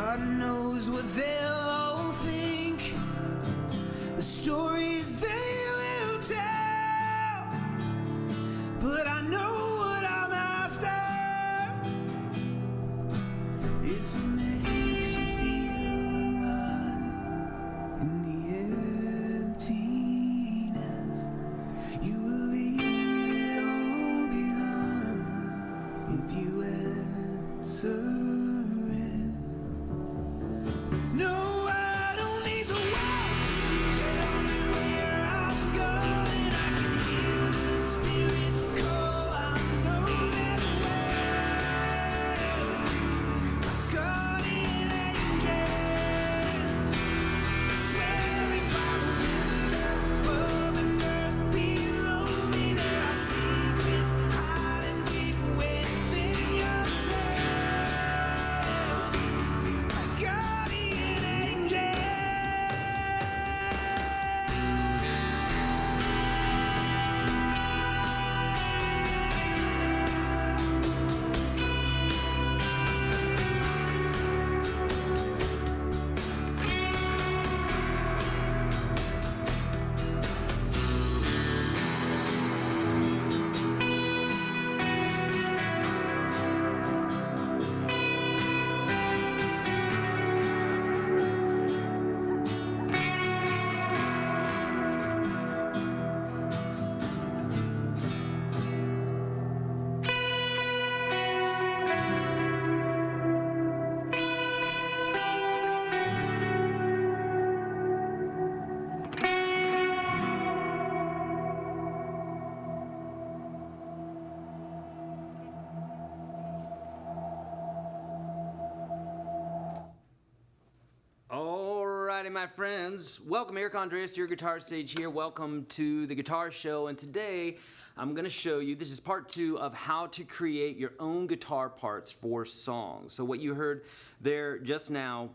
God knows what they'll all think, the stories they will tell, but I know what I'm after. If it makes you feel alive in the emptiness, you will leave it all behind if you answer. No, I don't need the walls to tell me where I'm going. I can hear the spirits call. I know that well. Guardian angels, swearing by the wind above and earth below me. There are secrets hiding deep within yourself. Guardian angel. Alrighty, my friends, welcome. Eric Andreas, your Guitar Sage here. Welcome to the Guitar Show, and today I'm going to show you, this is part 2 of how to create your own guitar parts for songs. So what you heard there just now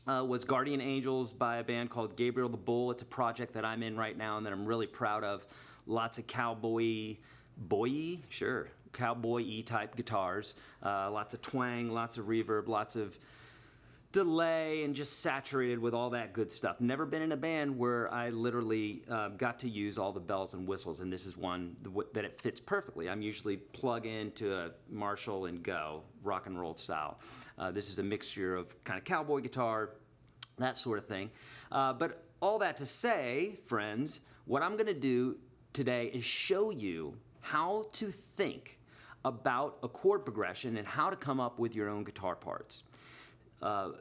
was Guardian Angels by a band called Gabriel the Bull. It's a project that I'm in right now and that I'm really proud of. Lots of cowboy-y type guitars, lots of twang, lots of reverb, lots of delay, and just saturated with all that good stuff. Never been in a band where I literally got to use all the bells and whistles, and this is one that it fits perfectly. I'm usually plug into a Marshall and go, rock and roll style. This is a mixture of kind of cowboy guitar, that sort of thing. But all that to say, friends, what I'm gonna do today is show you how to think about a chord progression and how to come up with your own guitar parts.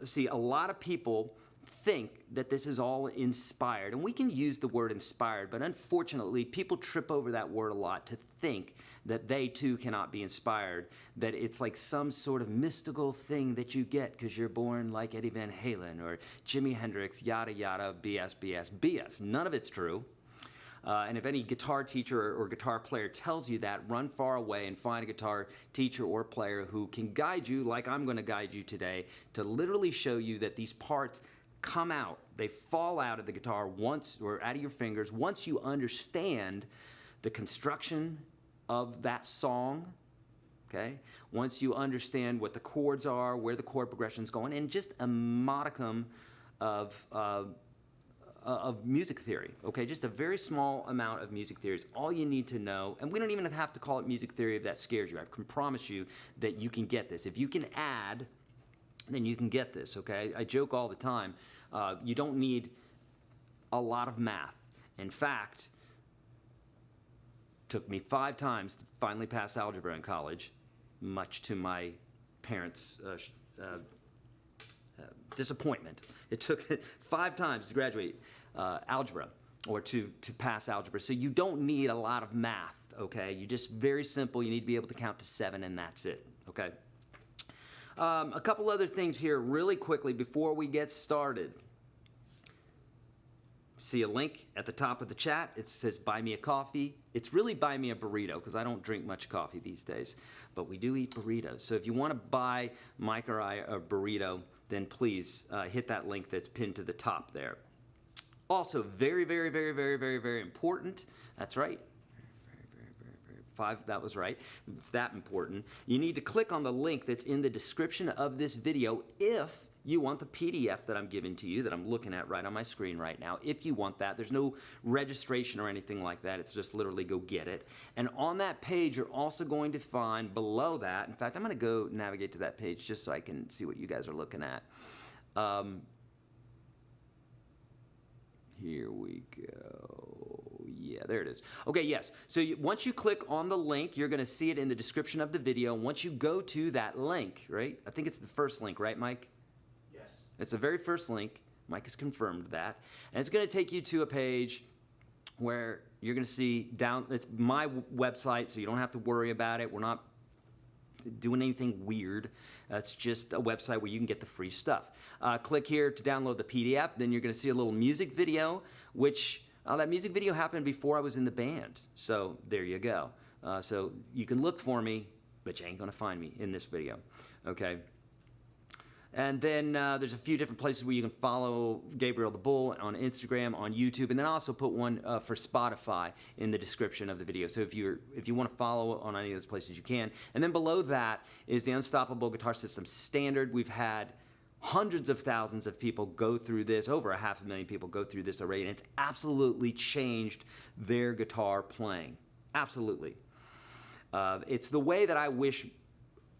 See, a lot of people think that this is all inspired, and we can use the word inspired, but unfortunately people trip over that word a lot to think that they too cannot be inspired, that it's like some sort of mystical thing that you get because you're born like Eddie Van Halen or Jimi Hendrix, yada yada, BS, BS, BS. None of it's true. And if any guitar teacher or guitar player tells you that, run far away and find a guitar teacher or player who can guide you, like I'm going to guide you today, to literally show you that these parts come out, they fall out of the guitar once, or out of your fingers, once you understand the construction of that song, okay? Once you understand what the chords are, where the chord progression's going, and just a modicum of music theory, okay? Just a very small amount of music theory is all you need to know, and we don't even have to call it music theory if that scares you. I can promise you that you can get this. If you can add, then you can get this, okay? I joke all the time, you don't need a lot of math. In fact, took me 5 times to finally pass algebra in college, much to my parents' disappointment. It took 5 times to graduate algebra, or to pass algebra. So you don't need a lot of math, okay? You just, very simple, you need to be able to count to 7 and that's it, okay? A couple other things here really quickly before we get started. See a link at the top of the chat. It says buy me a coffee. It's really buy me a burrito because I don't drink much coffee these days, but we do eat burritos. So if you want to buy Mike or I a burrito, then please hit that link that's pinned to the top there. Also, very, very, very, very, very, very important. That's right. 5, that was right. It's that important. You need to click on the link that's in the description of this video if you want the PDF that I'm giving to you, that I'm looking at right on my screen right now. If you want that, there's no registration or anything like that. It's just literally go get it. And on that page, you're also going to find below that, in fact, I'm going to go navigate to that page just so I can see what you guys are looking at. Here we go. Yeah, there it is. Okay, yes. So once you click on the link, you're going to see it in the description of the video. Once you go to that link, right? I think it's the first link, right, Mike? Yes. It's the very first link. Mike has confirmed that. And it's going to take you to a page where you're going to see down, it's my website, so you don't have to worry about it. We're not doing anything weird. It's just a website where you can get the free stuff. Click here to download the PDF. Then you're going to see a little music video, which that music video happened before I was in the band. So there you go. So you can look for me, but you ain't going to find me in this video. Okay. And then there's a few different places where you can follow Gabriel the Bull on Instagram, on YouTube, and then I also put one for Spotify in the description of the video. So if you want to follow on any of those places, you can. And then below that is the Unstoppable Guitar System Standard. We've had hundreds of thousands of people go through this, over 500,000 people go through this already, and it's absolutely changed their guitar playing. Absolutely. It's the way that I wish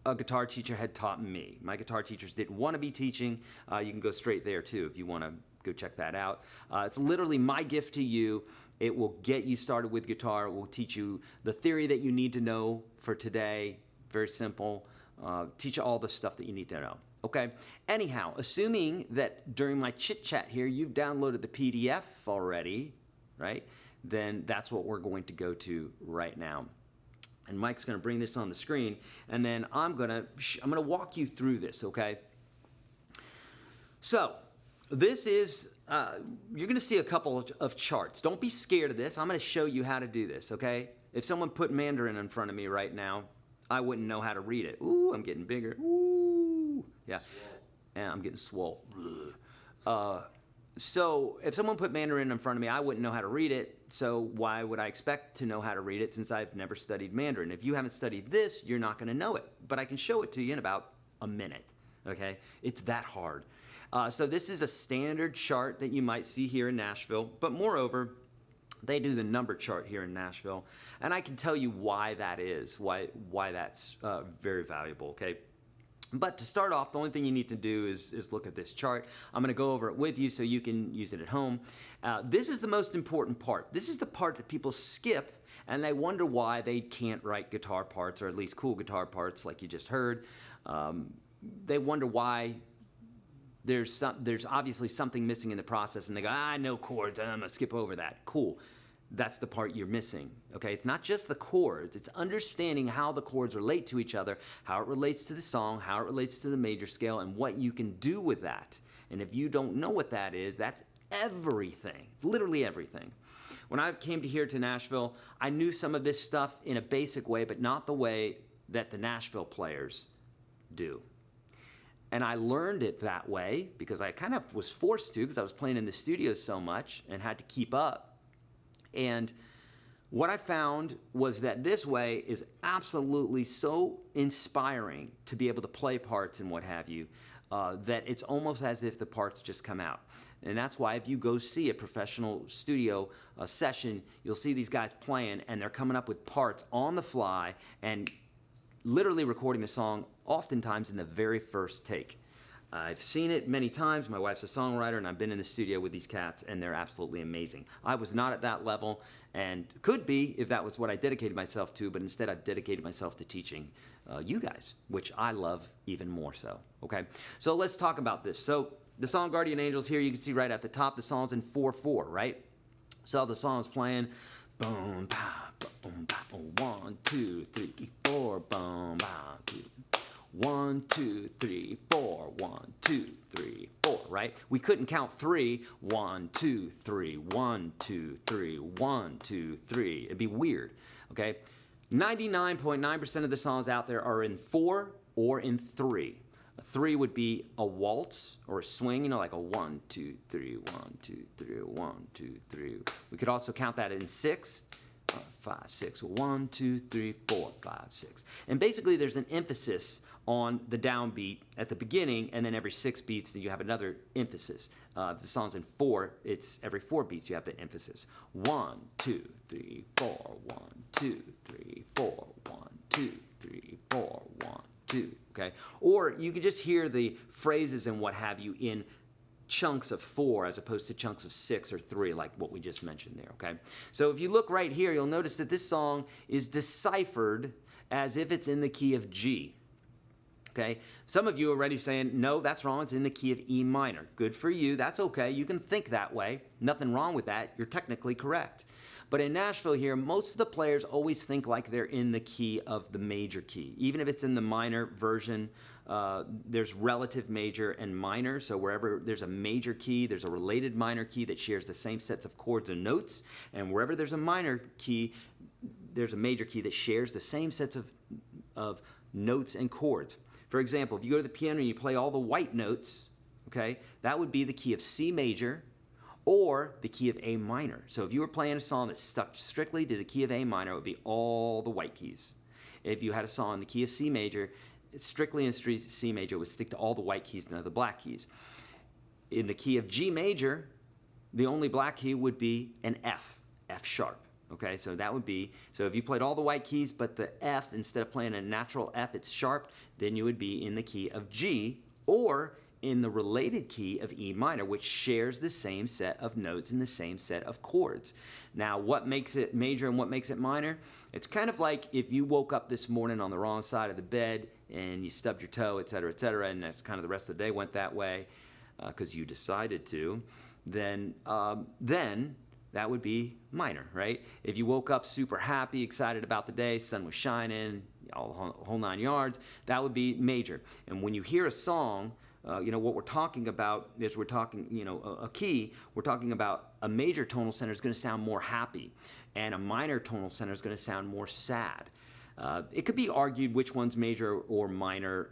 a guitar teacher had taught me. My guitar teachers didn't want to be teaching. You can go straight there too if you want to go check that out. It's literally my gift to you. It will get you started with guitar. It will teach you the theory that you need to know for today. Very simple. Teach you all the stuff that you need to know. Okay? Anyhow, assuming that during my chit chat here you've downloaded the PDF already, right? Then that's what we're going to go to right now. And Mike's going to bring this on the screen, and then I'm going to walk you through this, okay? So this is, you're going to see a couple of charts. Don't be scared of this. I'm going to show you how to do this, okay? If someone put Mandarin in front of me right now, I wouldn't know how to read it. Ooh, I'm getting bigger. Ooh, yeah. And I'm getting swole. So if someone put Mandarin in front of me, I wouldn't know how to read it. So why would I expect to know how to read it since I've never studied Mandarin? If you haven't studied this, you're not going to know it. But I can show it to you in about a minute. Okay? It's that hard. So this is a standard chart that you might see here in Nashville. But moreover, they do the number chart here in Nashville. And I can tell you why that is, why that's very valuable. Okay? But to start off, the only thing you need to do is look at this chart. I'm going to go over it with you so you can use it at home. This is the most important part. This is the part that people skip, and they wonder why they can't write guitar parts, or at least cool guitar parts like you just heard. They wonder why there's obviously something missing in the process, and they go, I know chords, I'm going to skip over that. Cool. That's the part you're missing, okay? It's not just the chords. It's understanding how the chords relate to each other, how it relates to the song, how it relates to the major scale, and what you can do with that. And if you don't know what that is, that's everything. It's literally everything. When I came to Nashville, I knew some of this stuff in a basic way, but not the way that the Nashville players do. And I learned it that way because I kind of was forced to, because I was playing in the studio so much and had to keep up. And what I found was that this way is absolutely so inspiring to be able to play parts and what have you, that it's almost as if the parts just come out. And that's why if you go see a professional studio session, you'll see these guys playing and they're coming up with parts on the fly and literally recording the song oftentimes in the very first take. I've seen it many times. My wife's a songwriter, and I've been in the studio with these cats, and they're absolutely amazing. I was not at that level, and could be if that was what I dedicated myself to, but instead I've dedicated myself to teaching you guys, which I love even more so, okay? So let's talk about this. So the song Guardian Angels here, you can see right at the top, the song's in 4/4, right? So the song's playing, boom, ba, boom, ba, 1, 2, 3, 4, boom, ba, 2, 1, 2, 3, 4, 1, 2, 3, 4, right? We couldn't count 3, 1, 2, 3, 1, 2, 3, 1, 2, 3. It'd be weird, okay? 99.9% of the songs out there are in 4 or in 3. A 3 would be a waltz or a swing, you know, like a 1, 2, 3, 1, 2, 3, 1, 2, 3. We could also count that in 6. 5, 6. 1, 2, 3, 4, 5, 6. And basically there's an emphasis on the downbeat at the beginning, and then every 6 beats that you have another emphasis. If the song's in 4, it's every 4 beats you have the emphasis. 1, 2, 3, 4, 1, 2, 3, 4, 1, 2, 3, 4, 1, 2. Okay? Or you can just hear the phrases and what have you in chunks of 4 as opposed to chunks of 6 or 3, like what we just mentioned there, okay? So if you look right here, you'll notice that this song is deciphered as if it's in the key of G, okay? Some of you are already saying, no, that's wrong, it's in the key of E minor. Good for you, that's okay, you can think that way. Nothing wrong with that, you're technically correct. But in Nashville here, most of the players always think like they're in the key of the major key. Even if it's in the minor version, there's relative major and minor. So wherever there's a major key, there's a related minor key that shares the same sets of chords and notes. And wherever there's a minor key, there's a major key that shares the same sets of notes and chords. For example, if you go to the piano and you play all the white notes, okay, that would be the key of C major, or the key of A minor. So if you were playing a song that stuck strictly to the key of A minor, it would be all the white keys. If you had a song in the key of C major, strictly in C major, it would stick to all the white keys, none of the black keys. In the key of G major, the only black key would be an F, F sharp. Okay, so that would be, so if you played all the white keys, but the F, instead of playing a natural F, it's sharp, then you would be in the key of G, or in the related key of E minor, which shares the same set of notes and the same set of chords. Now, what makes it major and what makes it minor? It's kind of like if you woke up this morning on the wrong side of the bed and you stubbed your toe, et cetera, and that's kind of the rest of the day went that way because you decided to, then that would be minor, right? If you woke up super happy, excited about the day, sun was shining, all whole 9 yards, that would be major. And when you hear a song, what we're talking about is we're talking, a key, we're talking about a major tonal center is going to sound more happy, and a minor tonal center is going to sound more sad. It could be argued which one's major or minor.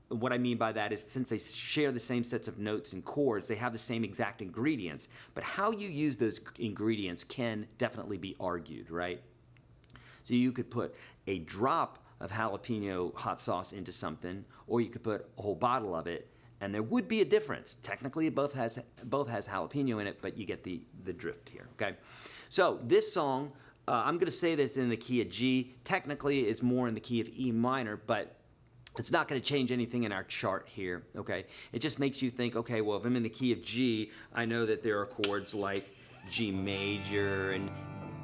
What I mean by that is since they share the same sets of notes and chords, they have the same exact ingredients, but how you use those ingredients can definitely be argued, right? So you could put a drop of jalapeno hot sauce into something, or you could put a whole bottle of it, and there would be a difference. Technically, it both has jalapeno in it, but you get the drift here, okay? So this song, I'm going to say this in the key of G. Technically, it's more in the key of E minor, but it's not going to change anything in our chart here, okay? It just makes you think, okay, well, if I'm in the key of G, I know that there are chords like G major and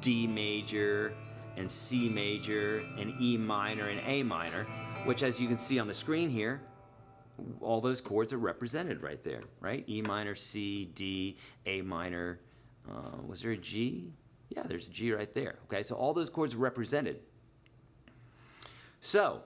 D major and C major and E minor and A minor, which as you can see on the screen here, all those chords are represented right there, right? E minor, C, D, A minor. Was there a G? Yeah, there's a G right there, okay? So all those chords are represented. So,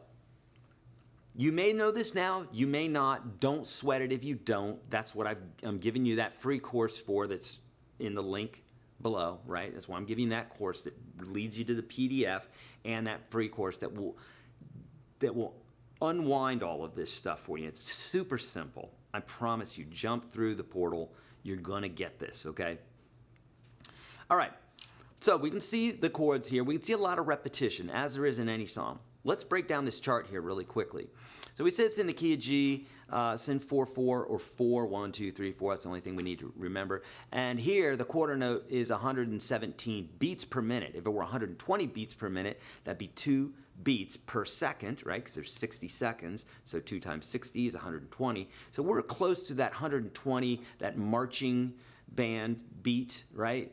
you may know this now, you may not. Don't sweat it if you don't. That's what I'm giving you that free course for that's in the link below, right? That's why I'm giving you that course that leads you to the PDF and that free course that will unwind all of this stuff for you. It's super simple. I promise you, jump through the portal. You're going to get this, okay? All right. So we can see the chords here. We can see a lot of repetition, as there is in any song. Let's break down this chart here really quickly. So we said it's in the key of G, it's in 4-4 or 4, 1, 2, 3, 4. That's the only thing we need to remember. And here the quarter note is 117 beats per minute. If it were 120 beats per minute, that'd be 2 beats per second, right? Because there's 60 seconds. So 2 times 60 is 120. So we're close to that 120, that marching band beat, right?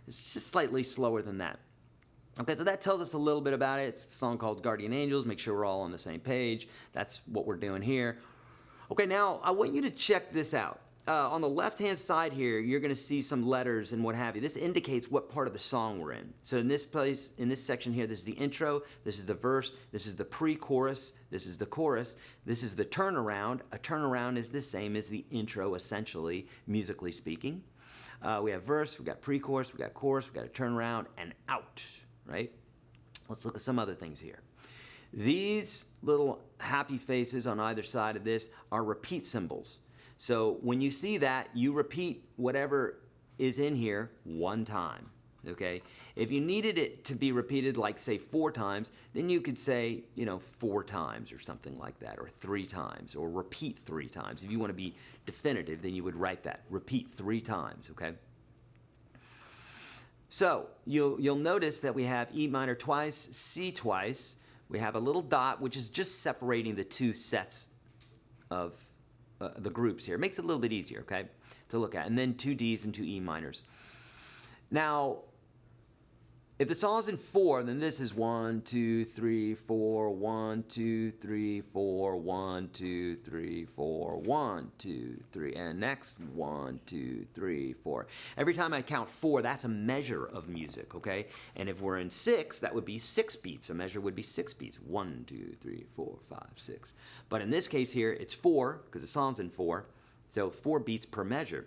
It's just slightly slower than that. Okay, so that tells us a little bit about it. It's a song called Guardian Angels. Make sure we're all on the same page. That's what we're doing here. Okay, now I want you to check this out. On the left-hand side here, you're going to see some letters and what have you. This indicates what part of the song we're in. So in this place, in this section here, this is the intro, this is the verse, this is the pre-chorus, this is the chorus, this is the turnaround. A turnaround is the same as the intro, essentially, musically speaking. We have verse, we got pre-chorus, we got chorus, we got a turnaround, and out. Right? Let's look at some other things here. These little happy faces on either side of this are repeat symbols. So when you see that, you repeat whatever is in here one time. okay? If you needed it to be repeated, like say 4 times, then you could say, 4 times or something like that, or 3 times, or repeat 3 times. If you want to be definitive, then you would write that, repeat 3 times, okay? So you'll notice that we have E minor twice, C twice. We have a little dot, which is just separating the 2 sets of the groups here. It makes it a little bit easier, okay, to look at. And then 2 Ds and 2 E minors. Now, if the song is in 4, then this is 1, 2, 3, 4, 1, 2, 3, 4, 1, 2, 3, 4, 1, 2, 3, and next 1, 2, 3, 4. Every time I count 4, that's a measure of music, okay? And if we're in 6, that would be 6 beats. A measure would be 6 beats. 1, 2, 3, 4, 5, 6. But in this case here, it's 4 because the song's in 4, so 4 beats per measure.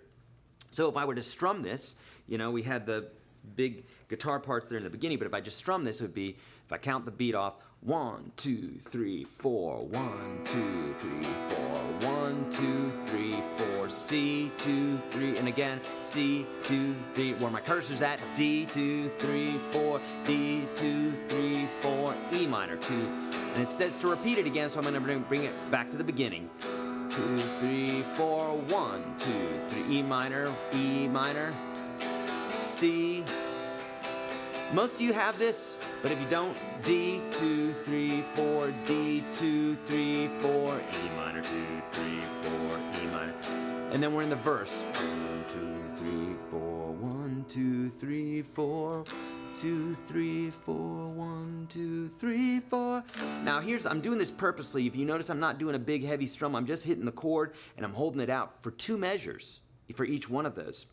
So if I were to strum this, we had the big guitar parts there in the beginning, but if I just strum this, it would be, if I count the beat off, 1, 2, 3, 4, 1, 2, 3, 4, 1, 2, 3, 4, C, 2, 3, and again, C, 2, 3, where my cursor's at, D, 2, 3, 4, D, 2, 3, 4, E minor, 2, and it says to repeat it again, so I'm going to bring it back to the beginning. 2, 3, 4, 1, 2, 3, E minor, C. Most of you have this, but if you don't, D, 2, 3, 4, D, 2, 3, 4, E minor, 2, 3, 4, E minor. And then we're in the verse. 1, 2, 3, 4, 1, 2, 3, 4, 2, 3, 4, 1, 2, 3, 4. Now I'm doing this purposely. If you notice, I'm not doing a big heavy strum. I'm just hitting the chord and I'm holding it out for 2 measures for each one of those.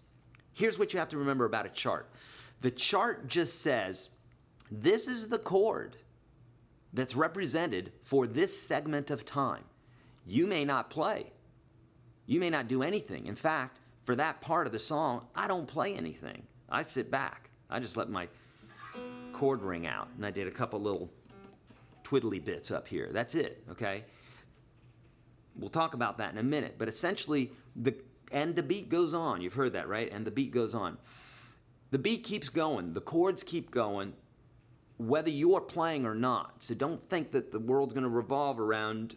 Here's what you have to remember about a chart. The chart just says, this is the chord that's represented for this segment of time. You may not play. You may not do anything. In fact, for that part of the song, I don't play anything. I sit back. I just let my chord ring out, and I did a couple little twiddly bits up here. That's it, okay? We'll talk about that in a minute, but essentially, the beat goes on. You've heard that, right? And the beat goes on. The beat keeps going. The chords keep going, whether you're playing or not. So don't think that the world's going to revolve around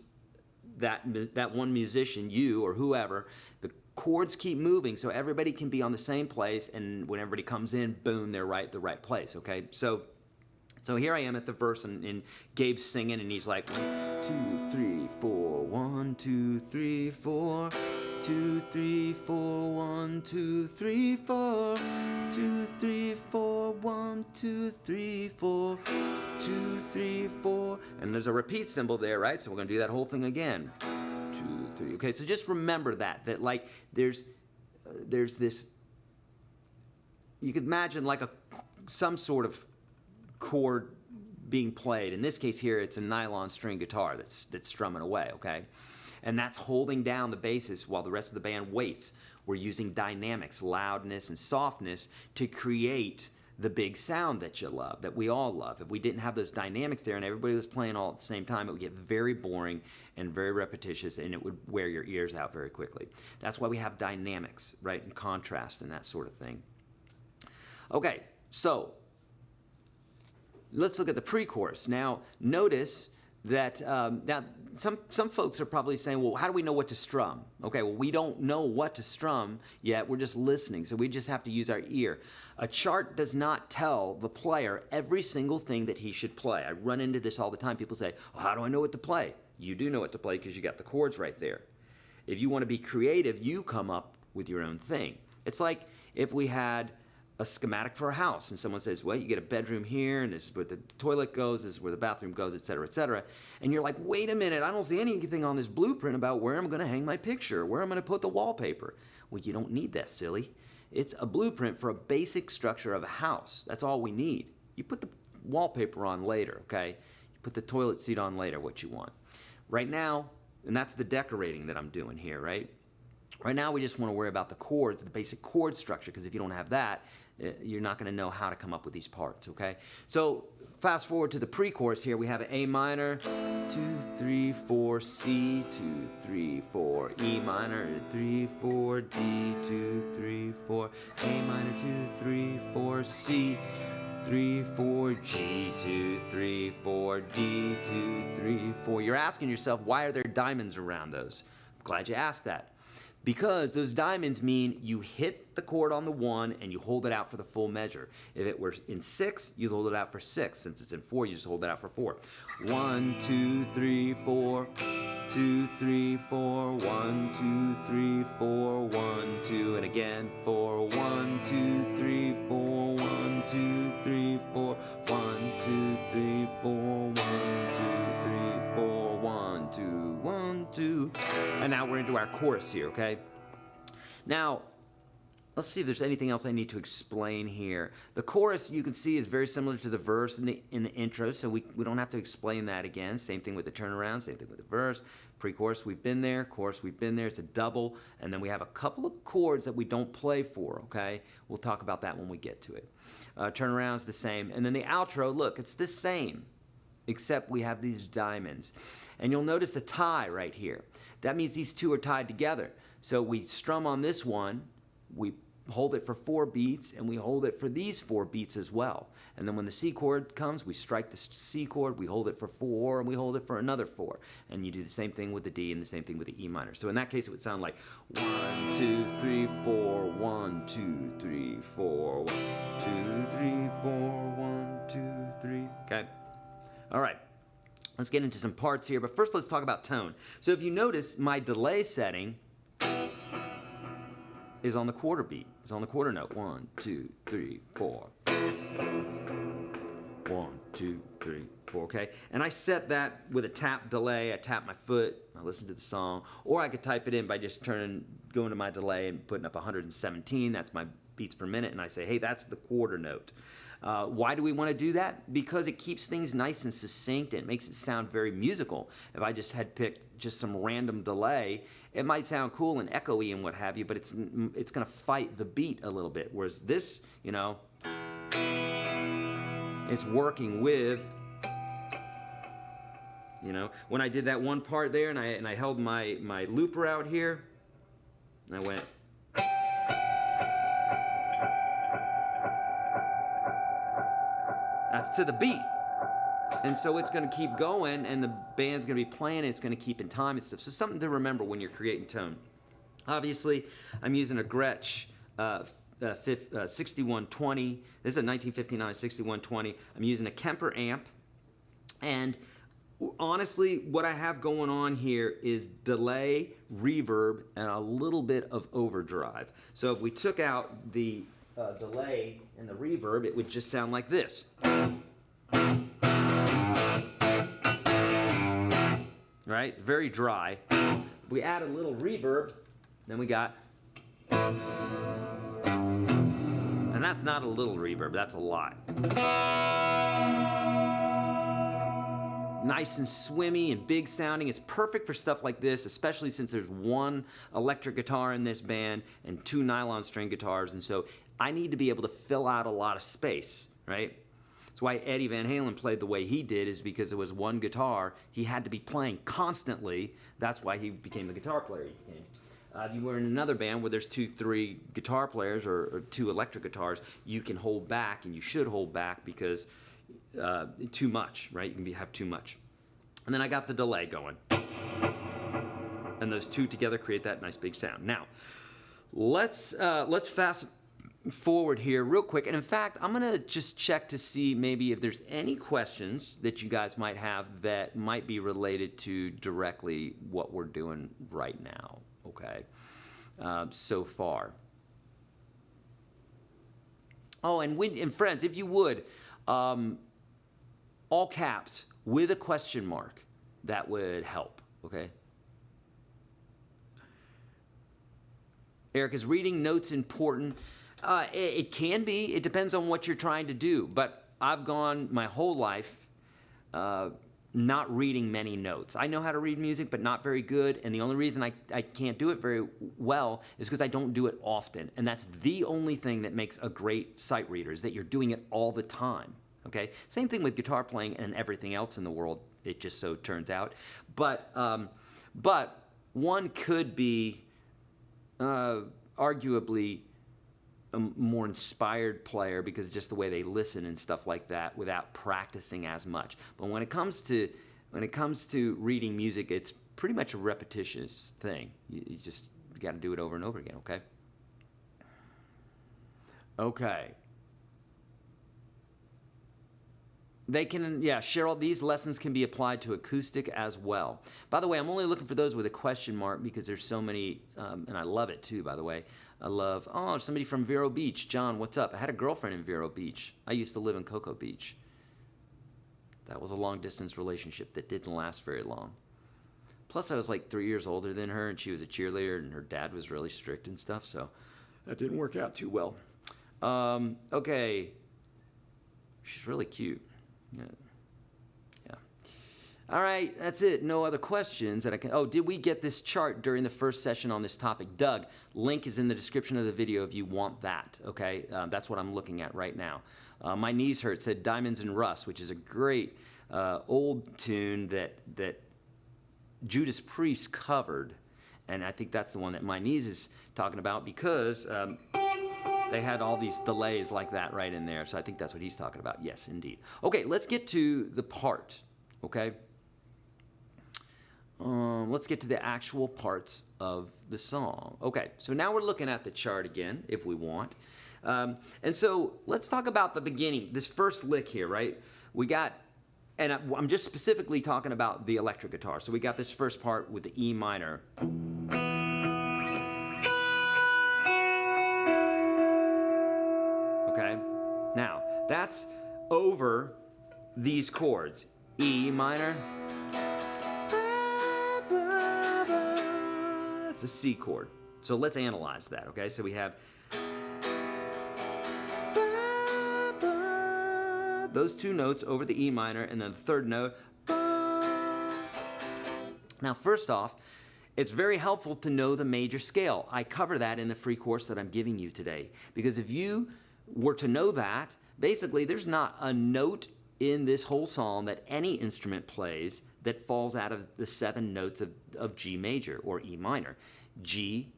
that one musician, you or whoever. The chords keep moving, so everybody can be on the same place, and when everybody comes in, boom, they're the right place, okay? So here I am at the verse, and Gabe's singing, and he's like, 1, 2, 3, 4, 1, 2, 3, 4, 2, 3, 4, 1, 2, 3, 4, 2, 3, 4, 1, 2, 3, 4, 2, 3, 4, and there's a repeat symbol there, right? So we're gonna do that whole thing again. 2, 3. Okay, so just remember that like there's this. You could imagine like some sort of chord being played. In this case here, it's a nylon string guitar that's strumming away, okay? And that's holding down the basses while the rest of the band waits. We're using dynamics, loudness, and softness to create the big sound that you love, that we all love. If we didn't have those dynamics there and everybody was playing all at the same time, it would get very boring and very repetitious, and it would wear your ears out very quickly. That's why we have dynamics, right, and contrast and that sort of thing. Okay, so let's look at the pre-chorus. Now, notice that some folks are probably saying, well, how do we know what to strum? Okay, well, we don't know what to strum yet. We're just listening, so we just have to use our ear. A chart does not tell the player every single thing that he should play. I run into this all the time. People say, well, how do I know what to play? You do know what to play because you got the chords right there. If you want to be creative, you come up with your own thing. It's like if we had a schematic for a house, and someone says, well, you get a bedroom here, and this is where the toilet goes, this is where the bathroom goes, et cetera, and you're like, wait a minute, I don't see anything on this blueprint about where I'm going to hang my picture, where I'm going to put the wallpaper. Well, you don't need that, silly. It's a blueprint for a basic structure of a house. That's all we need. You put the wallpaper on later, okay? You put the toilet seat on later, what you want. Right now, and that's the decorating that I'm doing here, right? Right now, we just want to worry about the chords, the basic chord structure, because if you don't have that, you're not going to know how to come up with these parts, okay? So fast forward to the pre-chorus here. We have an A minor, 2, 3, 4, C, 2, 3, 4, E minor, 3, 4, D, 2, 3, 4, A minor, 2, 3, 4, C, 3, 4, G, 2, 3, 4, D, 2, 3, 4. You're asking yourself, why are there diamonds around those? I'm glad you asked that. Because those diamonds mean you hit the chord on the 1 and you hold it out for the full measure. If it were in 6, you hold it out for 6. Since it's in 4, you just hold it out for 4. 1, 2, 3, 4, 2, 3, 4, 1, 2, 3, 4, 1, 2, and again 4, 1, 2, 3, 4, 1, 2, 3, 4, 1, 2, 3, 4, 1, 2, 3, 4, 1, 2, 1, 2. And now we're into our chorus here, okay? Now, let's see if there's anything else I need to explain here. The chorus, you can see, is very similar to the verse in the intro, so we don't have to explain that again. Same thing with the turnaround, same thing with the verse. Pre-chorus, we've been there. Chorus, we've been there. It's a double. And then we have a couple of chords that we don't play for, okay? We'll talk about that when we get to it. Turnaround's the same. And then the outro, look, it's the same, except we have these diamonds. And you'll notice a tie right here. That means these two are tied together. So we strum on this one, we hold it for 4 beats, and we hold it for these 4 beats as well. And then when the C chord comes, we strike the C chord, we hold it for 4, and we hold it for another 4. And you do the same thing with the D and the same thing with the E minor. So in that case, it would sound like 1, 2, 3, 4, 1, 2, 3, 4, 1, 2, 3, 4, 1, 2, 3. Okay? All right. Let's get into some parts here, but first let's talk about tone. So if you notice, my delay setting is on the quarter beat. It's on the quarter note. 1, 2, 3, 4. 1, 2, 3, 4, okay? And I set that with a tap delay. I tap my foot, I listen to the song, or I could type it in by just going to my delay and putting up 117. That's my beats per minute, and I say, hey, that's the quarter note. Why do we want to do that? Because it keeps things nice and succinct and it makes it sound very musical. If I just had picked just some random delay, it might sound cool and echoey and what have you, but it's going to fight the beat a little bit. Whereas this, you know, it's working with, you know, when I did that one part there and I held my looper out here, and I went. That's to the beat. And so it's going to keep going, and the band's going to be playing, and it's going to keep in time and stuff. So something to remember when you're creating tone. Obviously, I'm using a Gretsch 6120. This is a 1959 6120. I'm using a Kemper amp. And honestly, what I have going on here is delay, reverb, and a little bit of overdrive. So if we took out the delay and the reverb, it would just sound like this. Right? Very dry. We add a little reverb, then we got, and that's not a little reverb, that's a lot. Nice and swimmy and big sounding. It's perfect for stuff like this, especially since there's one electric guitar in this band and 2 nylon string guitars, and so I need to be able to fill out a lot of space, right? That's why Eddie Van Halen played the way he did, is because it was one guitar. He had to be playing constantly. That's why he became the guitar player he became. If you were in another band where there's 2, 3 guitar players or 2 electric guitars, you can hold back, and you should hold back because too much, right? You can have too much. And then I got the delay going. And those 2 together create that nice big sound. Now, let's fast forward here real quick, and in fact I'm gonna just check to see maybe if there's any questions that you guys might have that might be related to directly what we're doing right now, okay? So far. Oh, and friends, if you would, all caps with a question mark, that would help, okay? Eric, is reading notes important? It can be. It depends on what you're trying to do. But I've gone my whole life not reading many notes. I know how to read music, but not very good, and the only reason I can't do it very well is because I don't do it often, and that's the only thing that makes a great sight reader, is that you're doing it all the time, okay? Same thing with guitar playing and everything else in the world, it just so turns out. But one could be arguably a more inspired player because of just the way they listen and stuff like that without practicing as much. But when it comes to reading music, it's pretty much a repetitious thing. You just got to do it over and over again, okay? Okay. They can, yeah, Cheryl, these lessons can be applied to acoustic as well. By the way, I'm only looking for those with a question mark because there's so many, and I love it too, by the way. I love, oh, somebody from Vero Beach. John, what's up? I had a girlfriend in Vero Beach. I used to live in Cocoa Beach. That was a long-distance relationship that didn't last very long. Plus, I was like 3 years older than her, and she was a cheerleader, and her dad was really strict and stuff, so that didn't work out too well. Okay. She's really cute. Yeah. All right, that's it. No other questions that I can. Oh, did we get this chart during the first session on this topic? Doug, link is in the description of the video if you want that, okay? That's what I'm looking at right now. My Knees Hurt said Diamonds and Rust, which is a great old tune that Judas Priest covered. And I think that's the one that My Knees is talking about because they had all these delays like that right in there. So I think that's what he's talking about. Yes, indeed. Okay, let's get to the part, okay? Let's get to the actual parts of the song. Okay, so now we're looking at the chart again, if we want. And so let's talk about the beginning, this first lick here, right? We got, and I'm just specifically talking about the electric guitar. So we got this first part with the E minor. Okay, now that's over these chords, E minor, it's a C chord. So let's analyze that, okay? So we have those two notes over the E minor and then the third note. Now, first off, it's very helpful to know the major scale. I cover that in the free course that I'm giving you today. Because if you were to know that, basically there's not a note in this whole song that any instrument plays that falls out of the 7 notes of G major or E minor. G,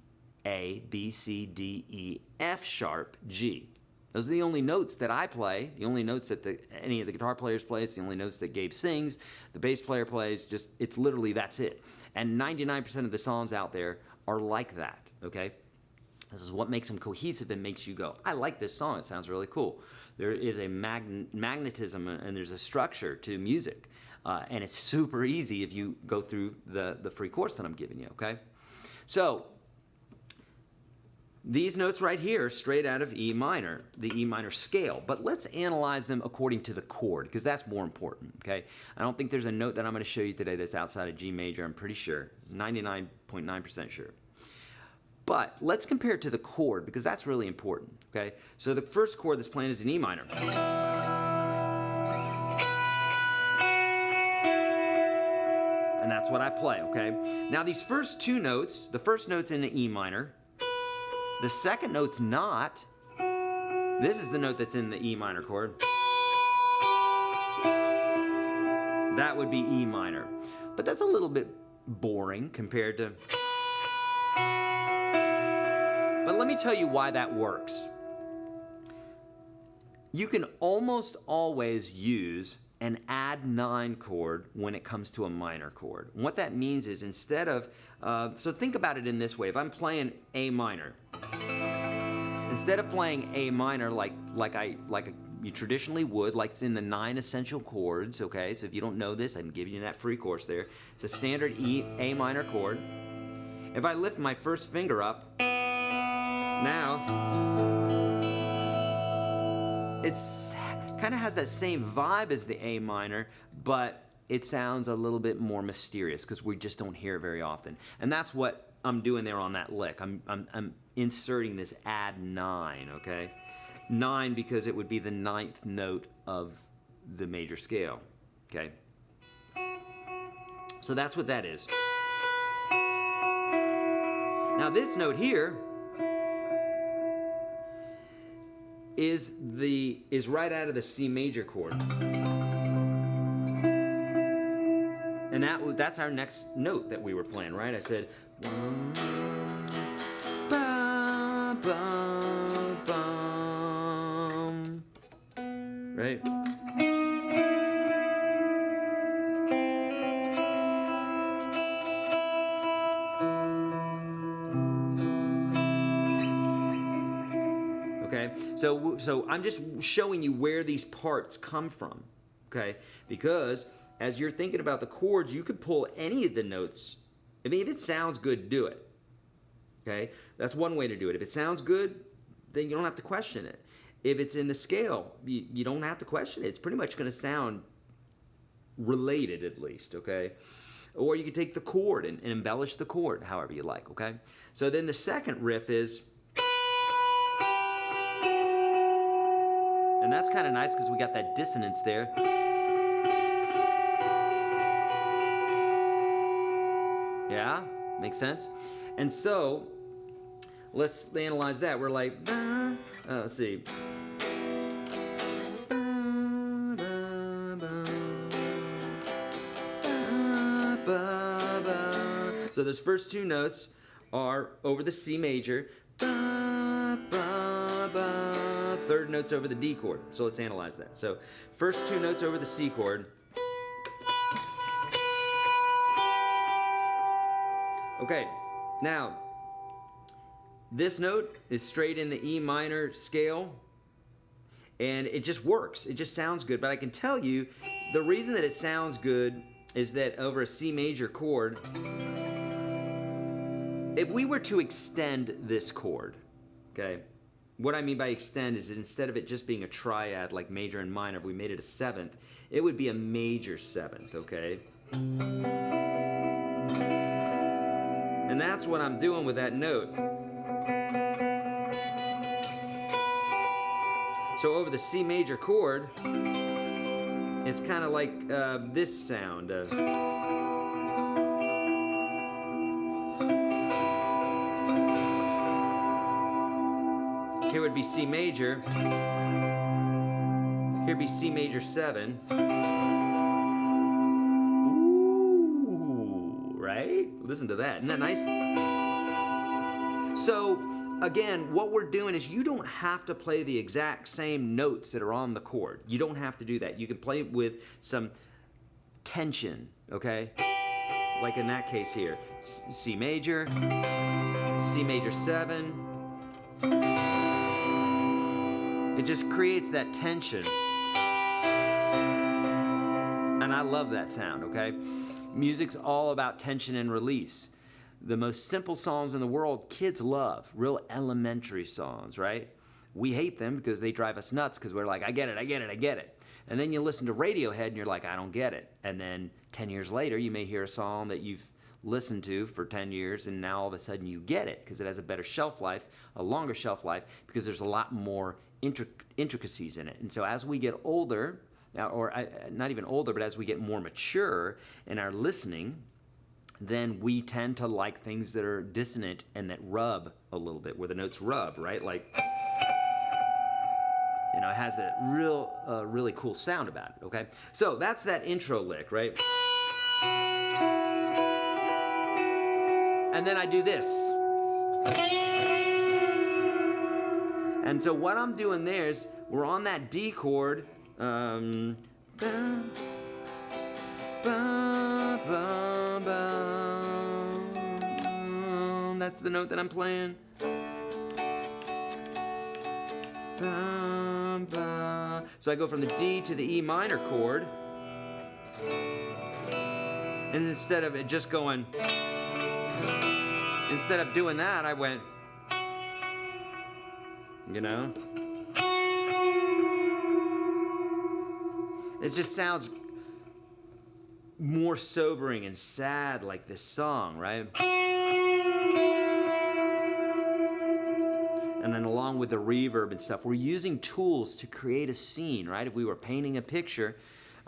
A, B, C, D, E, F sharp, G. Those are the only notes that I play, the only notes that any of the guitar players play, it's the only notes that Gabe sings, the bass player plays, just, it's literally, that's it. And 99% of the songs out there are like that, okay? This is what makes them cohesive and makes you go, I like this song, it sounds really cool. There is a magnetism and there's a structure to music. And it's super easy if you go through the free course that I'm giving you, okay? So, these notes right here, straight out of E minor, the E minor scale. But let's analyze them according to the chord, because that's more important, okay? I don't think there's a note that I'm going to show you today that's outside of G major, I'm pretty sure. 99.9% sure. But let's compare it to the chord, because that's really important, okay? So the first chord that's playing is an E minor. And that's what I play, okay? Now these first two notes, the first note's in the E minor, the second note's not. This is the note that's in the E minor chord. That would be E minor. But that's a little bit boring compared to... But let me tell you why that works. You can almost always use an add 9 chord when it comes to a minor chord. And what that means is instead of, so think about it in this way. If I'm playing A minor, instead of playing A minor like you traditionally would, like it's in the 9 essential chords, okay? So if you don't know this, I'm giving you that free course there. It's a standard A minor chord. If I lift my first finger up, now, it's kind of has that same vibe as the A minor, but it sounds a little bit more mysterious because we just don't hear it very often. And that's what I'm doing there on that lick. I'm inserting this add 9, okay? 9 because it would be the 9th note of the major scale, okay? So that's what that is. Now this note here is right out of the C major chord. And that's our next note that we were playing, right? I said, ba, ba, bum, right? Okay, so I'm just showing you where these parts come from, okay? Because as you're thinking about the chords, you could pull any of the notes. I mean, if it sounds good, do it, okay? That's one way to do it. If it sounds good, then you don't have to question it. If it's in the scale, you don't have to question it. It's pretty much gonna sound related at least, okay? Or you could take the chord and embellish the chord however you like, okay? So then the second riff is, and that's kind of nice because we got that dissonance there. Yeah, makes sense? And so, let's analyze that. We're like, let's see. So those first two notes are over the C major. Third note's over the D chord. So let's analyze that. So first two notes over the C chord. Okay, now this note is straight in the E minor scale and it just works. It just sounds good. But I can tell you the reason that it sounds good is that over a C major chord, if we were to extend this chord, okay, what I mean by extend is that instead of it just being a triad like major and minor, if we made it a seventh, it would be a major seventh, okay? And that's what I'm doing with that note. So over the C major chord, it's kind of like this sound. Here would be C major. Here'd be C major 7. Ooh, right? Listen to that. Isn't that nice? So, again, what we're doing is you don't have to play the exact same notes that are on the chord. You don't have to do that. You can play with some tension, okay? Like in that case here. C major, C major 7. It just creates that tension. And I love that sound, okay? Music's all about tension and release. The most simple songs in the world, kids love. Real elementary songs, right? We hate them because they drive us nuts because we're like, I get it, I get it, I get it. And then you listen to Radiohead and you're like, I don't get it. And then 10 years later, you may hear a song that you've listened to for 10 years and now all of a sudden you get it because it has a better shelf life, a longer shelf life, because there's a lot more intricacies in it. And so as we get older, or not even older, but as we get more mature in our listening, then we tend to like things that are dissonant and that rub a little bit, where the notes rub, right? Like, you know, it has that really cool sound about it, okay? So that's that intro lick, right? And then I do this. And so what I'm doing there is, we're on that D chord. That's the note that I'm playing. So I go from the D to the E minor chord. And instead of it just going, instead of doing that, I went, you know? It just sounds more sobering and sad like this song, right? And then along with the reverb and stuff, we're using tools to create a scene, right? If we were painting a picture,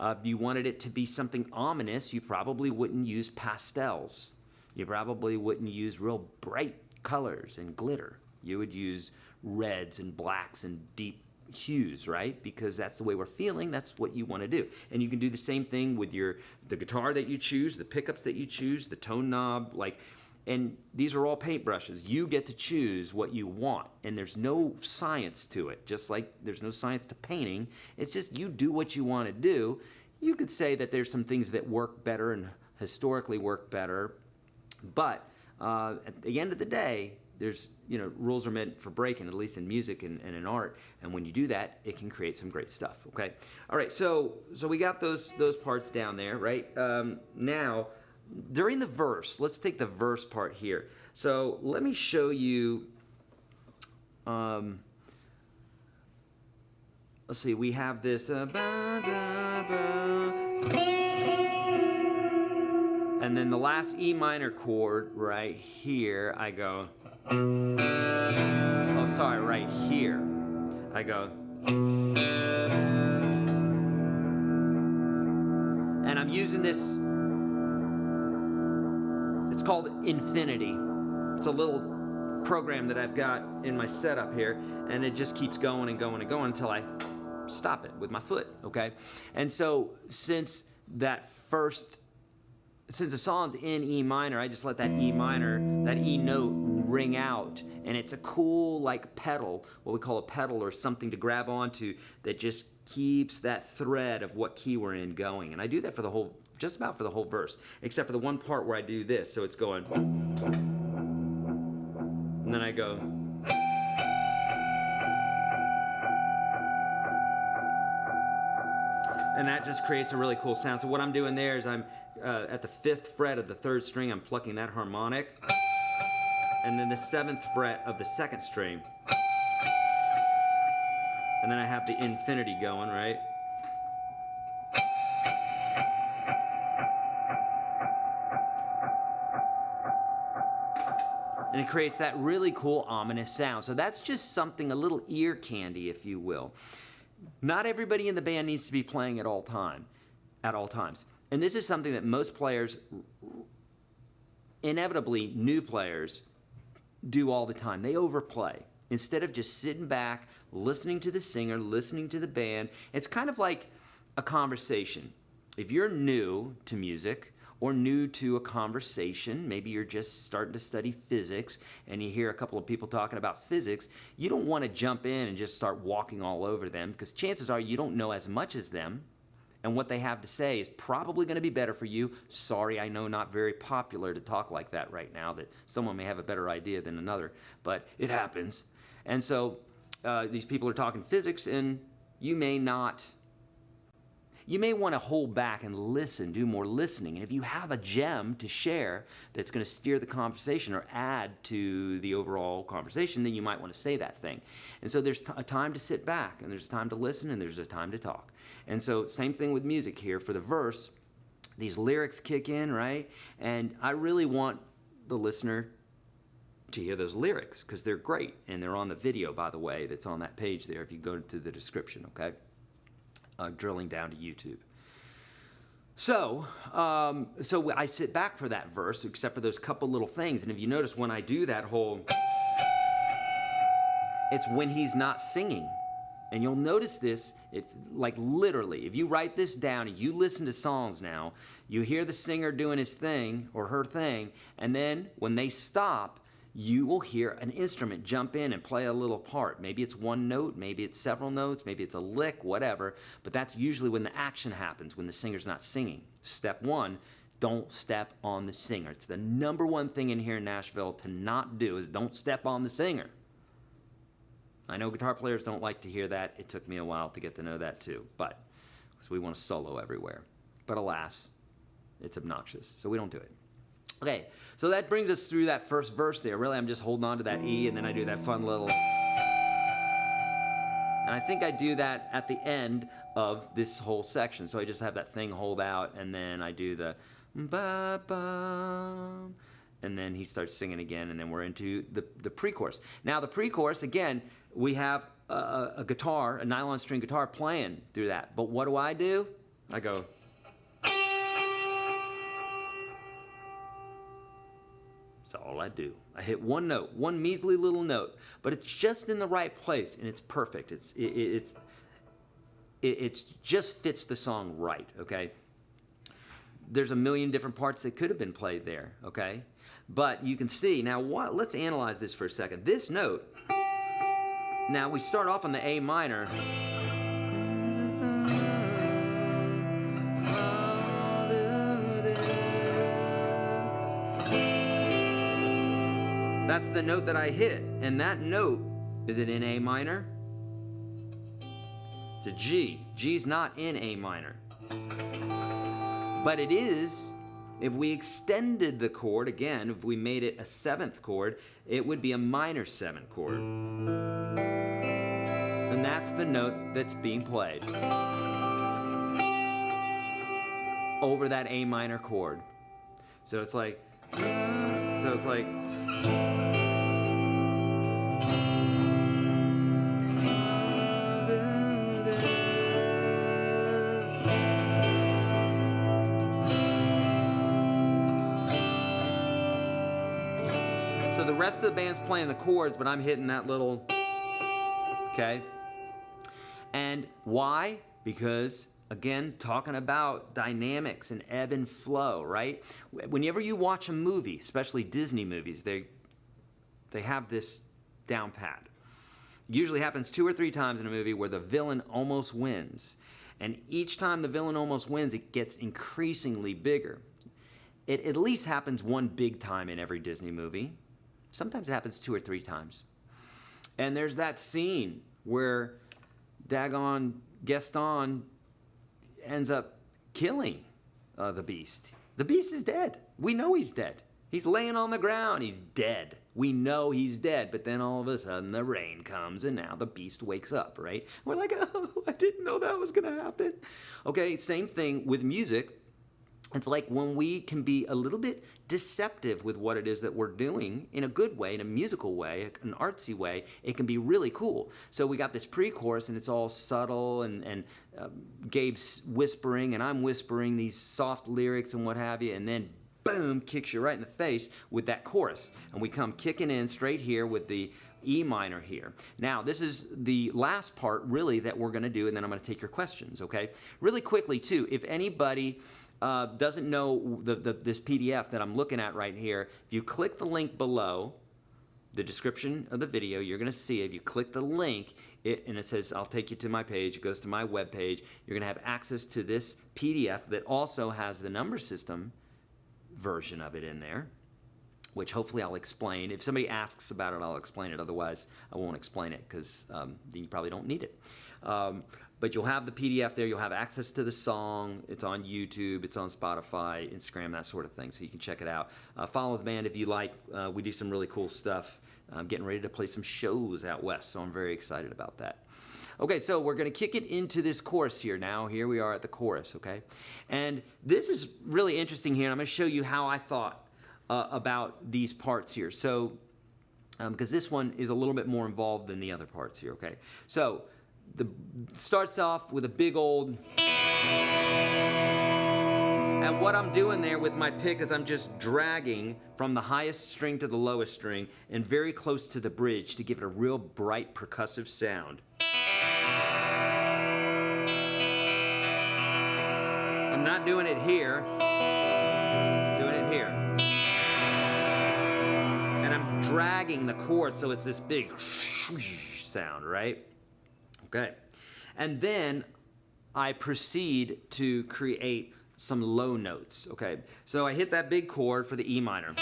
If you wanted it to be something ominous, you probably wouldn't use pastels. You probably wouldn't use real bright colors and glitter. You would use reds and blacks and deep hues, right? Because that's the way we're feeling, that's what you want to do. And you can do the same thing with the guitar that you choose, the pickups that you choose, the tone knob, and these are all paintbrushes. You get to choose what you want, and there's no science to it. Just like there's no science to painting, it's just you do what you want to do. You could say that there's some things that work better and historically work better, but at the end of the day, there's, rules are meant for breaking, at least in music and in art, and when you do that, it can create some great stuff, okay? All right, so we got those parts down there, right? Now, during the verse, let's take the verse part here. So let me show you, let's see, we have this, and then the last E minor chord right here, I go, oh sorry, right here, I go, and I'm using this, it's called Infinity. It's a little program that I've got in my setup here, and it just keeps going and going and going until I stop it with my foot, okay? And so since the song's in E minor, I just let that E minor, that E note ring out, and it's a cool like pedal, what we call a pedal or something to grab onto that just keeps that thread of what key we're in going. And I do that for just about for the whole verse, except for the one part where I do this, so it's going, and then I go, and that just creates a really cool sound. So what I'm doing there is I'm at the 5th fret of the 3rd string, I'm plucking that harmonic, and then the 7th fret of the 2nd string, and then I have the infinity going, right? And it creates that really cool ominous sound. So that's just something, a little ear candy, if you will. Not everybody in the band needs to be playing at all times. And this is something that most players, inevitably new players, do all the time. They overplay. Instead of just sitting back, listening to the singer, listening to the band, it's kind of like a conversation. If you're new to music, or new to a conversation, maybe you're just starting to study physics and you hear a couple of people talking about physics, you don't want to jump in and just start walking all over them, because chances are you don't know as much as them, and what they have to say is probably going to be better for you. Sorry, I know not very popular to talk like that right now, that someone may have a better idea than another, but it happens. And so these people are talking physics, and you may want to hold back and listen, do more listening. And if you have a gem to share that's going to steer the conversation or add to the overall conversation, then you might want to say that thing. And so there's a time to sit back, and there's a time to listen, and there's a time to talk. And so same thing with music here. For the verse, these lyrics kick in, right? And I really want the listener to hear those lyrics, because they're great. And they're on the video, by the way, that's on that page there if you go to the description, okay? Drilling down to YouTube. So I sit back for that verse, except for those couple little things. And if you notice, when I do that whole, it's when he's not singing. And you'll notice this, like literally, if you write this down and you listen to songs now, you hear the singer doing his thing or her thing, and then when they stop, you will hear an instrument jump in and play a little part. Maybe it's one note, maybe it's several notes, maybe it's a lick, whatever, but that's usually when the action happens, when the singer's not singing. Step 1, don't step on the singer. It's the number one thing in here in Nashville to not do, is don't step on the singer. I know guitar players don't like to hear that. It took me a while to get to know that too, but because we want to solo everywhere. But alas, it's obnoxious, so we don't do it. Okay, so that brings us through that first verse there. Really, I'm just holding on to that E, and then I do that fun little... And I think I do that at the end of this whole section. So I just have that thing hold out, and then I do the... Ba-bum, and then he starts singing again, and then we're into the pre-chorus. Now, the pre-chorus, again, we have a guitar, a nylon string guitar playing through that. But what do? I go. That's all I do. I hit one note, one measly little note, but it's just in the right place and it's perfect. It just fits the song right, okay? There's a million different parts that could have been played there, okay? But you can see, now let's analyze this for a second. This note, now we start off on the A minor. That's the note that I hit, and that note, is it in A minor? It's a G. G's not in A minor. But it is, if we extended the chord, again, if we made it a 7th chord, it would be a minor 7 chord. And that's the note that's being played over that A minor chord. So it's like, so the rest of the band's playing the chords, but I'm hitting that little, okay? And why? Because, again, talking about dynamics and ebb and flow, right? Whenever you watch a movie, especially Disney movies, they have this down pat. It usually happens 2 or 3 times in a movie where the villain almost wins. And each time the villain almost wins, it gets increasingly bigger. It at least happens one big time in every Disney movie. Sometimes it happens 2 or 3 times. And there's that scene where daggone Gaston ends up killing the Beast. The Beast is dead. We know he's dead. He's laying on the ground. He's dead. We know he's dead, but then all of a sudden the rain comes and now the Beast wakes up, right? We're like, oh, I didn't know that was going to happen. Okay, same thing with music. It's like when we can be a little bit deceptive with what it is that we're doing in a good way, in a musical way, an artsy way, it can be really cool. So we got this pre-chorus and it's all subtle and Gabe's whispering and I'm whispering these soft lyrics and what have you, and then boom, kicks you right in the face with that chorus. And we come kicking in straight here with the E minor here. Now, this is the last part really that we're gonna do, and then I'm gonna take your questions, okay? Really quickly too, if anybody doesn't know this PDF that I'm looking at right here, if you click the link below, the description of the video, you're going to see it. If you click the link, and it says, I'll take you to my page, it goes to my web page, you're going to have access to this PDF that also has the number system version of it in there, which hopefully I'll explain. If somebody asks about it, I'll explain it. Otherwise, I won't explain it because then you probably don't need it. But you'll have the PDF there. You'll have access to the song. It's on YouTube. It's on Spotify, Instagram, that sort of thing. So you can check it out. Follow the band if you like. We do some really cool stuff. I'm getting ready to play some shows out west, so I'm very excited about that. Okay, so we're going to kick it into this chorus here now. Here we are at the chorus, okay? And this is really interesting here, and I'm going to show you how I thought about these parts here. So, because this one is a little bit more involved than the other parts here, okay? So, starts off with a big old, and what I'm doing there with my pick is I'm just dragging from the highest string to the lowest string and very close to the bridge to give it a real bright percussive sound. I'm not doing it here, doing it here. And I'm dragging the chord so it's this big sound, right? Okay, and then I proceed to create some low notes, okay? So I hit that big chord for the E minor.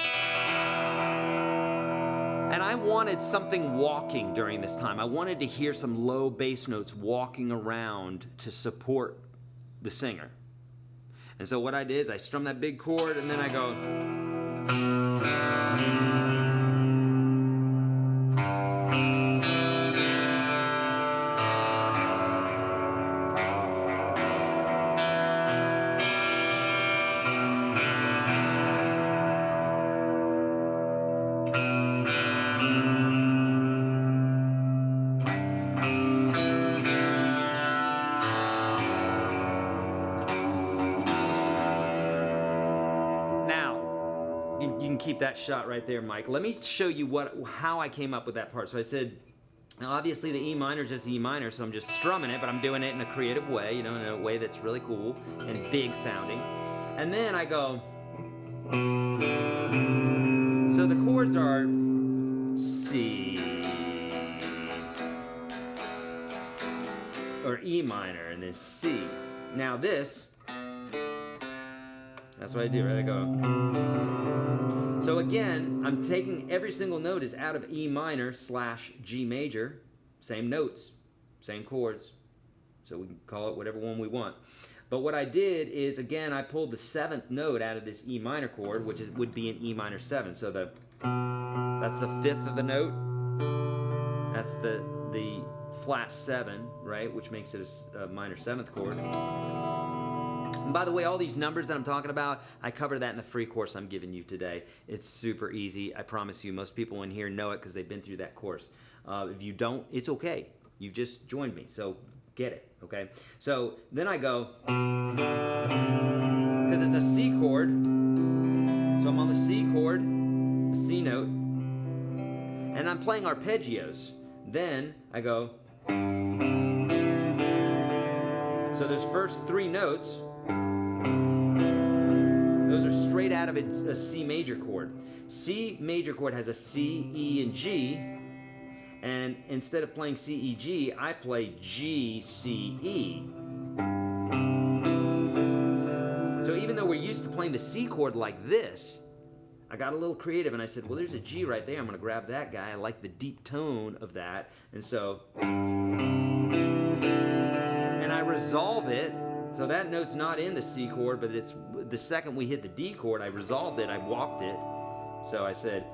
And I wanted something walking during this time. I wanted to hear some low bass notes walking around to support the singer. And so what I did is I strum that big chord and then I go. keep that shot right there, Mike. Let me show you how I came up with that part. So I said, now obviously the E minor is just E minor, so I'm just strumming it, but I'm doing it in a creative way, you know, in a way that's really cool and big sounding. And then I go, so the chords are C, or E minor, and then C. Now this, that's what I do, right? I go. So again, I'm taking every single note is out of E minor / G major, same notes, same chords. So we can call it whatever one we want. But what I did is, again, I pulled the 7th note out of this E minor chord, which would be an E minor 7. So that's the 5th of the note. That's the flat 7, right, which makes it a minor 7th chord. And by the way, all these numbers that I'm talking about, I cover that in the free course I'm giving you today. It's super easy. I promise you, most people in here know it because they've been through that course. If you don't, it's okay. You've just joined me, so get it, okay? So then I go, because it's a C chord, so I'm on the C chord, the C note, and I'm playing arpeggios. Then I go, so there's first 3 notes, those are straight out of a C major chord. C major chord has a C, E, and G, and instead of playing C, E, G, I play G, C, E. So even though we're used to playing the C chord like this, I got a little creative and I said, well, there's a G right there. I'm going to grab that guy. I like the deep tone of that. And so, and I resolve it. So that note's not in the C chord, but it's the second we hit the D chord, I resolved it, I walked it. So I said,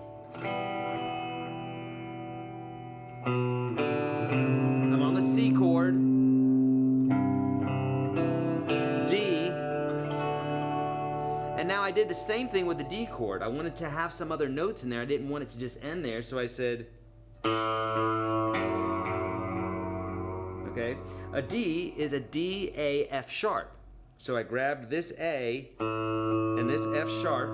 I'm on the C chord, D, and now I did the same thing with the D chord. I wanted to have some other notes in there. I didn't want it to just end there, so I said, okay, a D is a D, A, F sharp. So I grabbed this A and this F sharp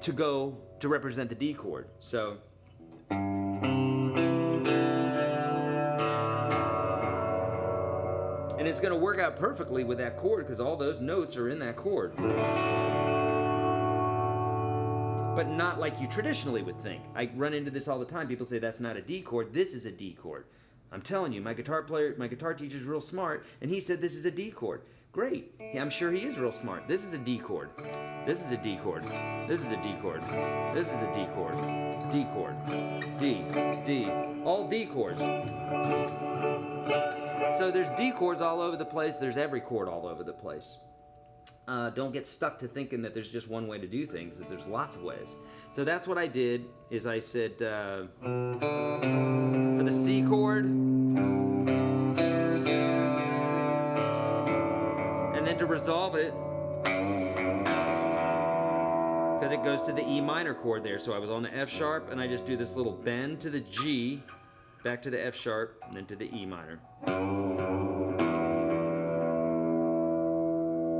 to represent the D chord. So and it's going to work out perfectly with that chord because all those notes are in that chord. But not like you traditionally would think. I run into this all the time. People say that's not a D chord. This is a D chord. I'm telling you, my guitar teacher's real smart, and he said this is a D chord. Great. Yeah, I'm sure he is real smart. This is a D chord. This is a D chord. This is a D chord. This is a D chord. D chord. D. D. All D chords. So there's D chords all over the place. There's every chord all over the place. Don't get stuck to thinking that there's just one way to do things. There's lots of ways. So that's what I did, is I said, for the C chord, and then to resolve it, because it goes to the E minor chord there. So I was on the F sharp, and I just do this little bend to the G, back to the F sharp, and then to the E minor.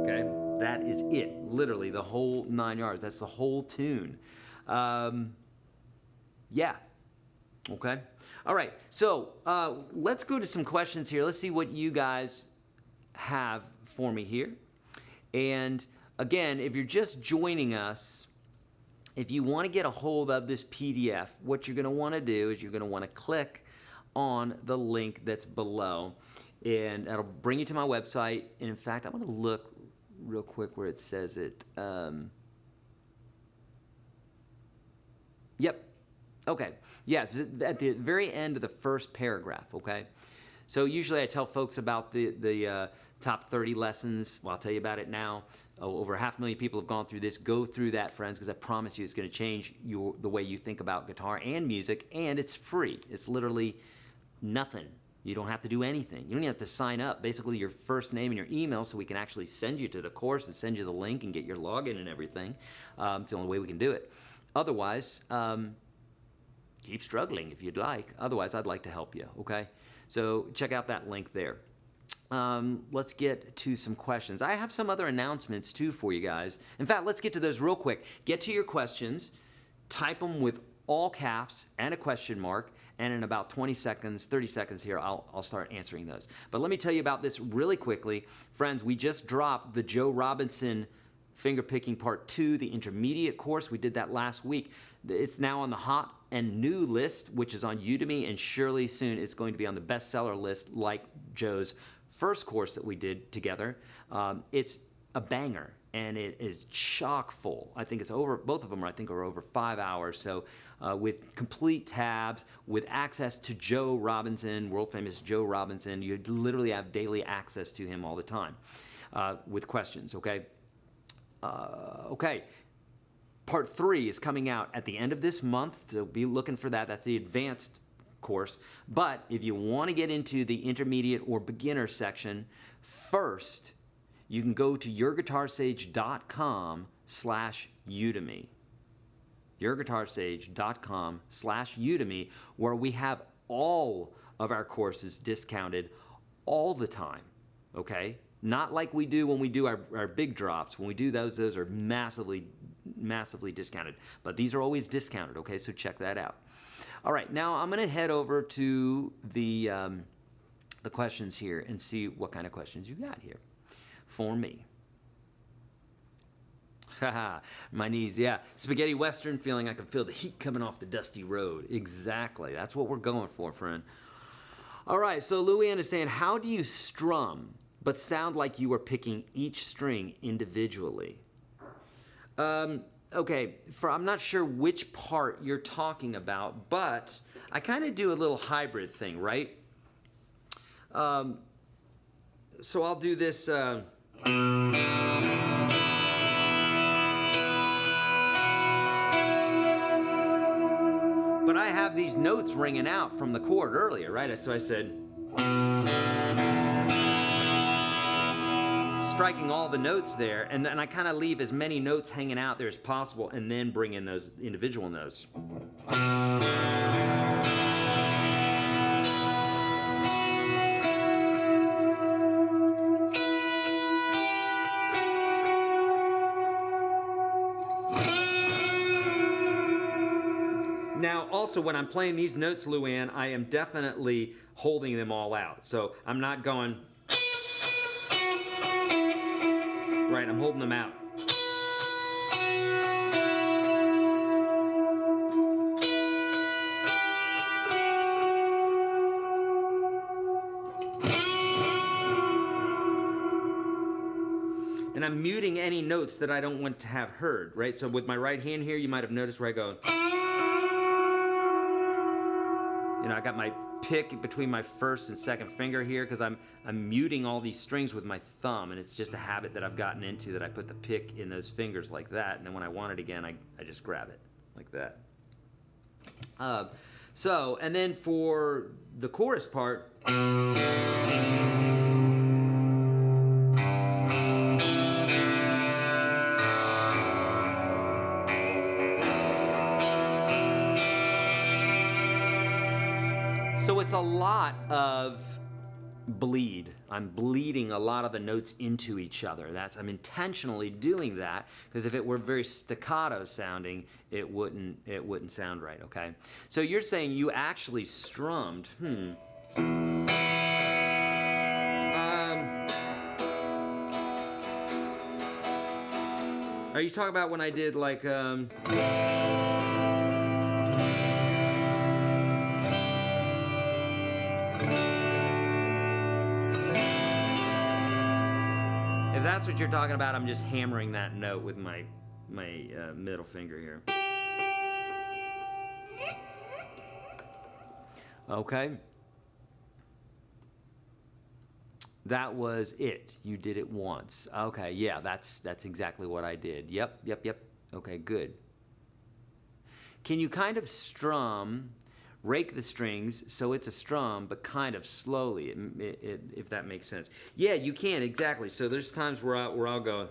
Okay? That is it. Literally, the whole 9 yards. That's the whole tune. Yeah. Okay? All right. So let's go to some questions here. Let's see what you guys have for me here. And again, if you're just joining us, if you want to get a hold of this PDF, what you're going to want to do is you're going to want to click on the link that's below, and that'll bring you to my website. And in fact, I'm going to look real quick where it says it. Yep. Okay. Yeah, it's at the very end of the first paragraph, okay? So usually I tell folks about the top 30 lessons. Well, I'll tell you about it now. Over 500,000 people have gone through this. Go through that, friends, because I promise you it's going to change the way you think about guitar and music, and it's free. It's literally nothing. You don't have to do anything. You don't even have to sign up. Basically, your first name and your email, so we can actually send you to the course and send you the link and get your login and everything. It's the only way we can do it. Otherwise, keep struggling if you'd like. Otherwise, I'd like to help you, okay? So check out that link there. let's get to some questions. I have some other announcements too for you guys. In fact, let's get to those real quick. Get to your questions, type them with all caps and a question mark, and in about 20 seconds, 30 seconds here, I'll start answering those. But let me tell you about this really quickly. Friends, we just dropped the Joe Robinson Fingerpicking Part 2, the intermediate course. We did that last week. It's now on the hot and new list, which is on Udemy, and surely soon it's going to be on the bestseller list like Joe's first course that we did together. It's a banger, and it is chock full. I think it's over, both of them I think are over 5 hours. So with complete tabs, with access to Joe Robinson, world famous Joe Robinson, you literally have daily access to him all the time with questions, okay? Okay, Part 3 is coming out at the end of this month, so be looking for that. That's the advanced course. But if you want to get into the intermediate or beginner section, first, you can go to YourGuitarSage.com/Udemy. YourGuitarSage.com/Udemy, where we have all of our courses discounted all the time, okay? Not like we do when we do our big drops. When we do those are massively discounted. But these are always discounted, okay? So check that out. All right, now I'm going to head over to the questions here and see what kind of questions you got here for me. Haha, my knees, yeah. Spaghetti Western, feeling I can feel the heat coming off the dusty road. Exactly, that's what we're going for, friend. All right, so Louie is saying, how do you strum but sound like you are picking each string individually? Okay, I'm not sure which part you're talking about, but I kind of do a little hybrid thing, right? So I'll do this. But I have these notes ringing out from the chord earlier, right? So I said, striking all the notes there, and then I kind of leave as many notes hanging out there as possible, and then bring in those individual notes. Now, also, when I'm playing these notes, Luann, I am definitely holding them all out. So I'm not going, right, I'm holding them out. And I'm muting any notes that I don't want to have heard, right? So with my right hand here, you might have noticed where I go, you know, I got my pick between my first and second finger here because I'm muting all these strings with my thumb, and it's just a habit that I've gotten into, that I put the pick in those fingers like that, and then when I want it again, I just grab it like that. So, and then for the chorus part, so it's a lot of bleed. I'm bleeding a lot of the notes into each other. I'm intentionally doing that, because if it were very staccato sounding, it wouldn't sound right, okay? So you're saying you actually strummed, are you talking about when I did like, if that's what you're talking about, I'm just hammering that note with my middle finger here. Okay. That was it. You did it once. Okay, yeah, that's exactly what I did. Yep. Okay, good. Can you kind of strum, rake the strings so it's a strum, but kind of slowly, if that makes sense? Yeah, you can, exactly. So there's times where I'll go.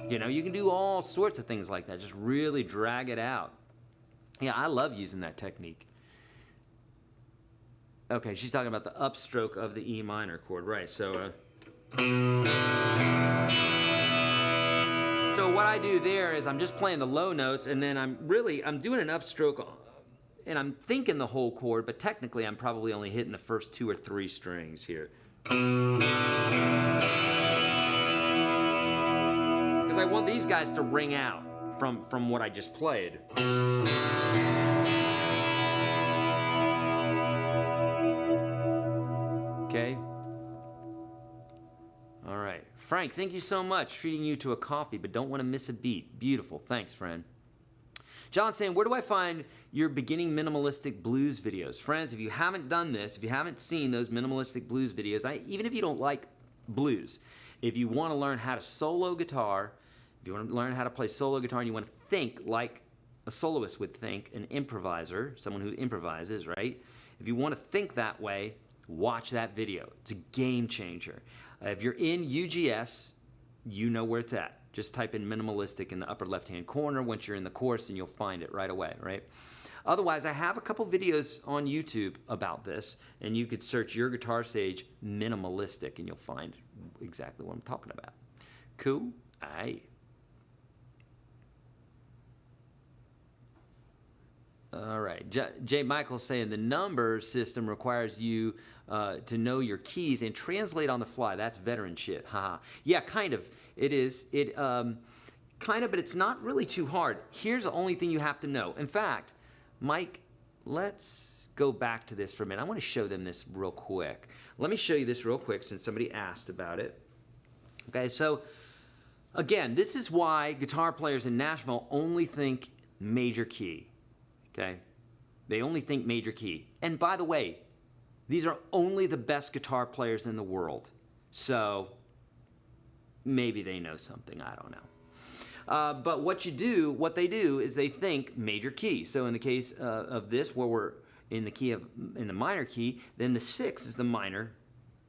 You know, you can do all sorts of things like that. Just really drag it out. Yeah, I love using that technique. Okay, she's talking about the upstroke of the E minor chord, right? So what I do there is I'm just playing the low notes, and then I'm doing an upstroke, and I'm thinking the whole chord, but technically I'm probably only hitting the first 2 or 3 strings here. Because I want these guys to ring out from what I just played. Okay. All right. Frank, thank you so much. Treating you to a coffee, but don't want to miss a beat. Beautiful. Thanks, friend. John saying, where do I find your beginning minimalistic blues videos? Friends, if you haven't done this, if you haven't seen those minimalistic blues videos, even if you don't like blues, if you want to learn how to solo guitar, if you want to learn how to play solo guitar and you want to think like a soloist would think, an improviser, someone who improvises, right? If you want to think that way, watch that video. It's a game changer. If you're in UGS, you know where it's at. Just type in minimalistic in the upper left-hand corner once you're in the course and you'll find it right away, right? Otherwise, I have a couple videos on YouTube about this, and you could search YourGuitarSage minimalistic and you'll find exactly what I'm talking about. Cool? Aye. All right. Jay Michael's saying the number system requires you to know your keys and translate on the fly. That's veteran shit. Haha. Yeah, kind of. It is. Kind of, but it's not really too hard. Here's the only thing you have to know. In fact, Mike, let's go back to this for a minute. I want to show them this real quick. Let me show you this real quick since somebody asked about it. Okay, so again, this is why guitar players in Nashville only think major key. Okay? They only think major key. And by the way, these are only the best guitar players in the world. So maybe they know something, I don't know. But what they do is they think major key. So in the case of this, where we're in the minor key, then the 6 is the minor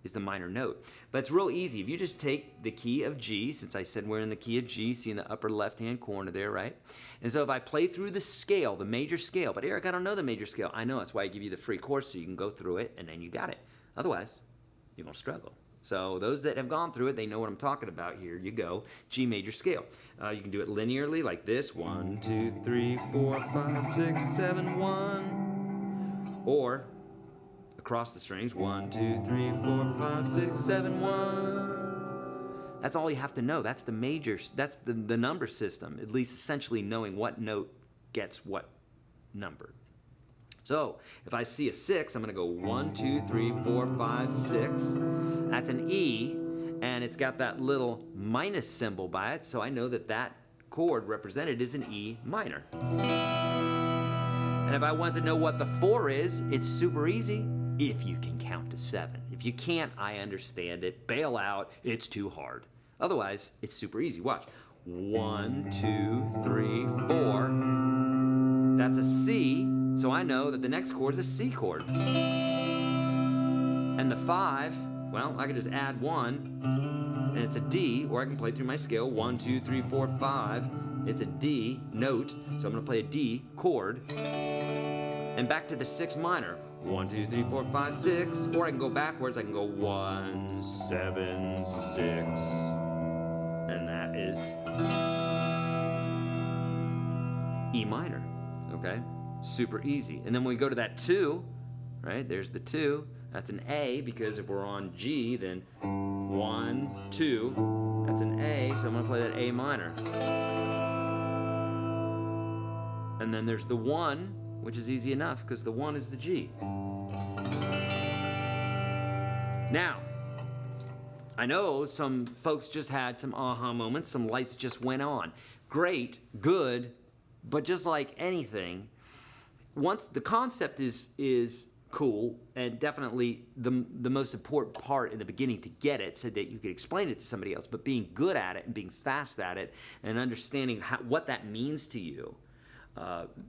note. But it's real easy. If you just take the key of G, since I said we're in the key of G, see in the upper left-hand corner there, right? And so if I play through the scale, the major scale, but Eric, I don't know the major scale. I know, that's why I give you the free course so you can go through it and then you got it. Otherwise, you're gonna struggle. So those that have gone through it, they know what I'm talking about. Here you go, G major scale. You can do it linearly like this, 1, 2, 3, 4, 5, 6, 7, 1. Or across the strings, 1, 2, 3, 4, 5, 6, 7, 1. That's all you have to know. That's the major, that's the number system, at least essentially knowing what note gets what number. So if I see a 6, I'm gonna go 1, 2, 3, 4, 5, 6. That's an E, and it's got that little minus symbol by it, so I know that that chord represented is an E minor. And if I want to know what the 4 is, it's super easy. If you can count to 7. If you can't, I understand it. Bail out. It's too hard. Otherwise, it's super easy. Watch. 1, 2, 3, 4. That's a C, so I know that the next chord is a C chord. And the 5, well, I can just add 1, and it's a D, or I can play through my scale. 1, 2, 3, 4, 5. It's a D note, so I'm going to play a D chord. And back to the 6 minor. 1, 2, 3, 4, 5, 6. Or I can go backwards. I can go 1, 7, 6. And that is E minor. Okay? Super easy. And then when we go to that 2, right? There's the 2. That's an A, because if we're on G, then 1, 2. That's an A, so I'm going to play that A minor. And then there's the 1, which is easy enough because the 1 is the G. Now, I know some folks just had some aha moments, some lights just went on. Great, good, but just like anything, once the concept is cool and definitely the most important part in the beginning to get it so that you could explain it to somebody else, but being good at it and being fast at it and understanding what that means to you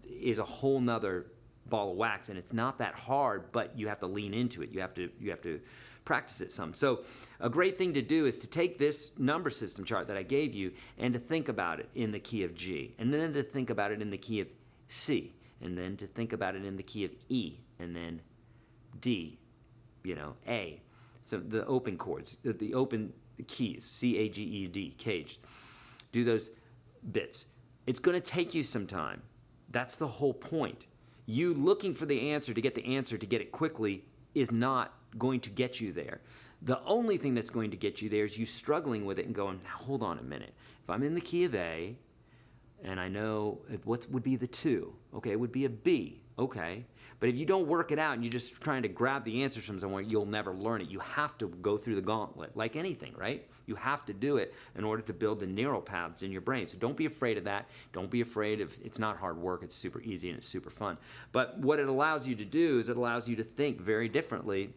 is a whole nother ball of wax, and it's not that hard, but you have to lean into it. You have to practice it some. So a great thing to do is to take this number system chart that I gave you and to think about it in the key of G, and then to think about it in the key of C, and then to think about it in the key of E, and then D, A. So the open chords, the open keys, C-A-G-E-D, caged. Do those bits. It's going to take you some time. That's the whole point. You looking for the answer to get it quickly is not going to get you there. The only thing that's going to get you there is you struggling with it and going, now hold on a minute. If I'm in the key of A, and I know what would be the 2, okay, it would be a B, okay. But if you don't work it out and you're just trying to grab the answers from somewhere, you'll never learn it. You have to go through the gauntlet, like anything, right? You have to do it in order to build the neural paths in your brain. So don't be afraid of that. Don't be afraid of, it's not hard work, it's super easy and it's super fun. But what it allows you to do is it allows you to think very differently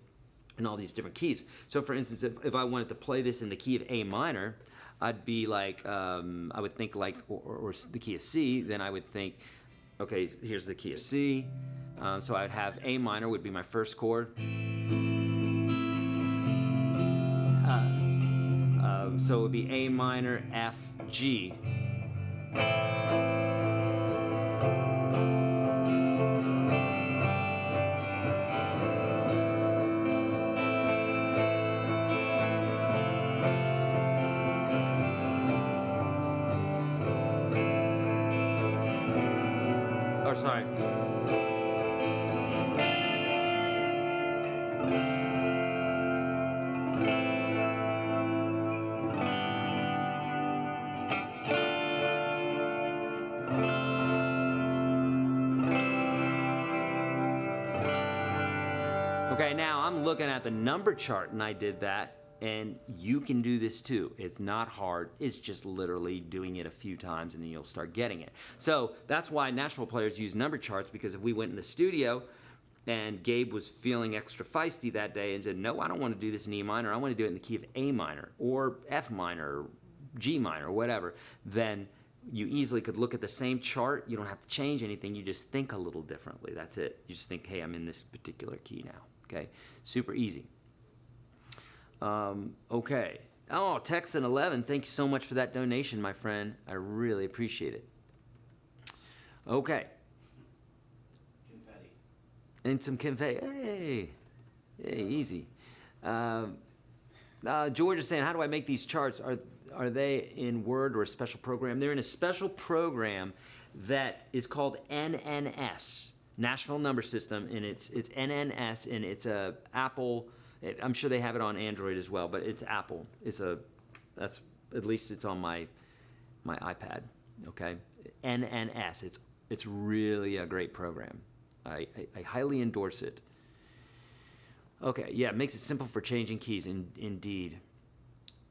in all these different keys. So for instance, if I wanted to play this in the key of A minor, I'd be like, I would think like, or the key of C, then I would think, okay, here's the key of C. So I'd have A minor would be my first chord. So it would be A minor, F, G. Oh, sorry. Okay, now I'm looking at the number chart and I did that, and you can do this too. It's not hard, it's just literally doing it a few times and then you'll start getting it. So that's why Nashville players use number charts, because if we went in the studio and Gabe was feeling extra feisty that day and said, no, I don't want to do this in E minor, I want to do it in the key of A minor or F minor or G minor or whatever, then you easily could look at the same chart. You don't have to change anything. You just think a little differently. That's it. You just think, hey, I'm in this particular key now. Okay, super easy. Okay. Oh, Texan 11, thank you so much for that donation, my friend. I really appreciate it. Okay. Confetti. And some confetti. Hey, easy. George is saying, how do I make these charts? Are they in Word or a special program? They're in a special program that is called NNS. Nashville Number System, and it's NNS, and it's a Apple. I'm sure they have it on Android as well, but it's Apple. That's at least it's on my iPad. Okay, NNS. It's really a great program. I highly endorse it. Okay, yeah, it makes it simple for changing keys. Indeed,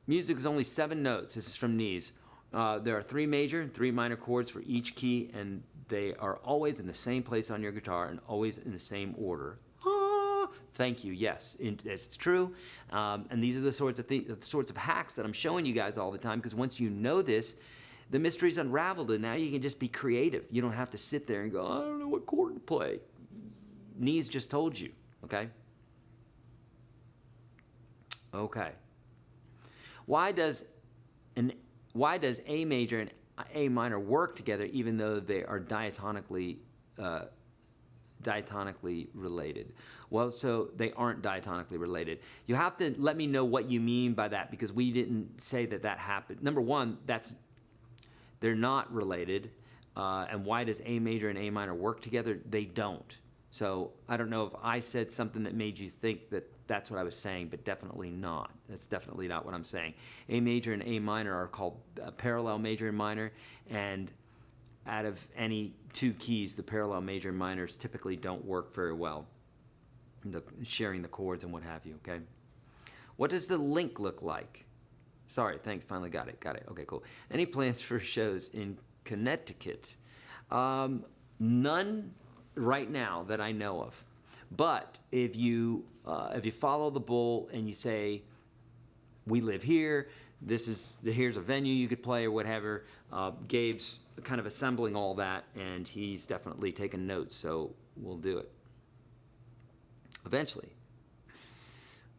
music is only 7 notes. This is from Knees. There are 3 major and 3 minor chords for each key, and they are always in the same place on your guitar and always in the same order. Thank you. Yes, it's true. And these are the sorts of hacks that I'm showing you guys all the time, because once you know this, the mystery's unraveled, and now you can just be creative. You don't have to sit there and go, I don't know what chord to play. Knees just told you. Okay. Okay. Why does A major and A minor work together even though they are diatonically related? Well, so they aren't diatonically related. You have to let me know what you mean by that, because we didn't say that happened. Number one, they're not related. And why does A major and A minor work together? They don't. So I don't know if I said something that made you think that that's what I was saying, but definitely not. That's definitely not what I'm saying. A major and A minor are called parallel major and minor, and out of any 2 keys, the parallel major and minors typically don't work very well, sharing the chords and what have you, okay? What does the link look like? Sorry, thanks, finally got it. Okay, cool. Any plans for shows in Connecticut? None right now that I know of. But if you follow the bull and you say, we live here, here's a venue you could play or whatever, Gabe's kind of assembling all that, and he's definitely taking notes, so we'll do it eventually.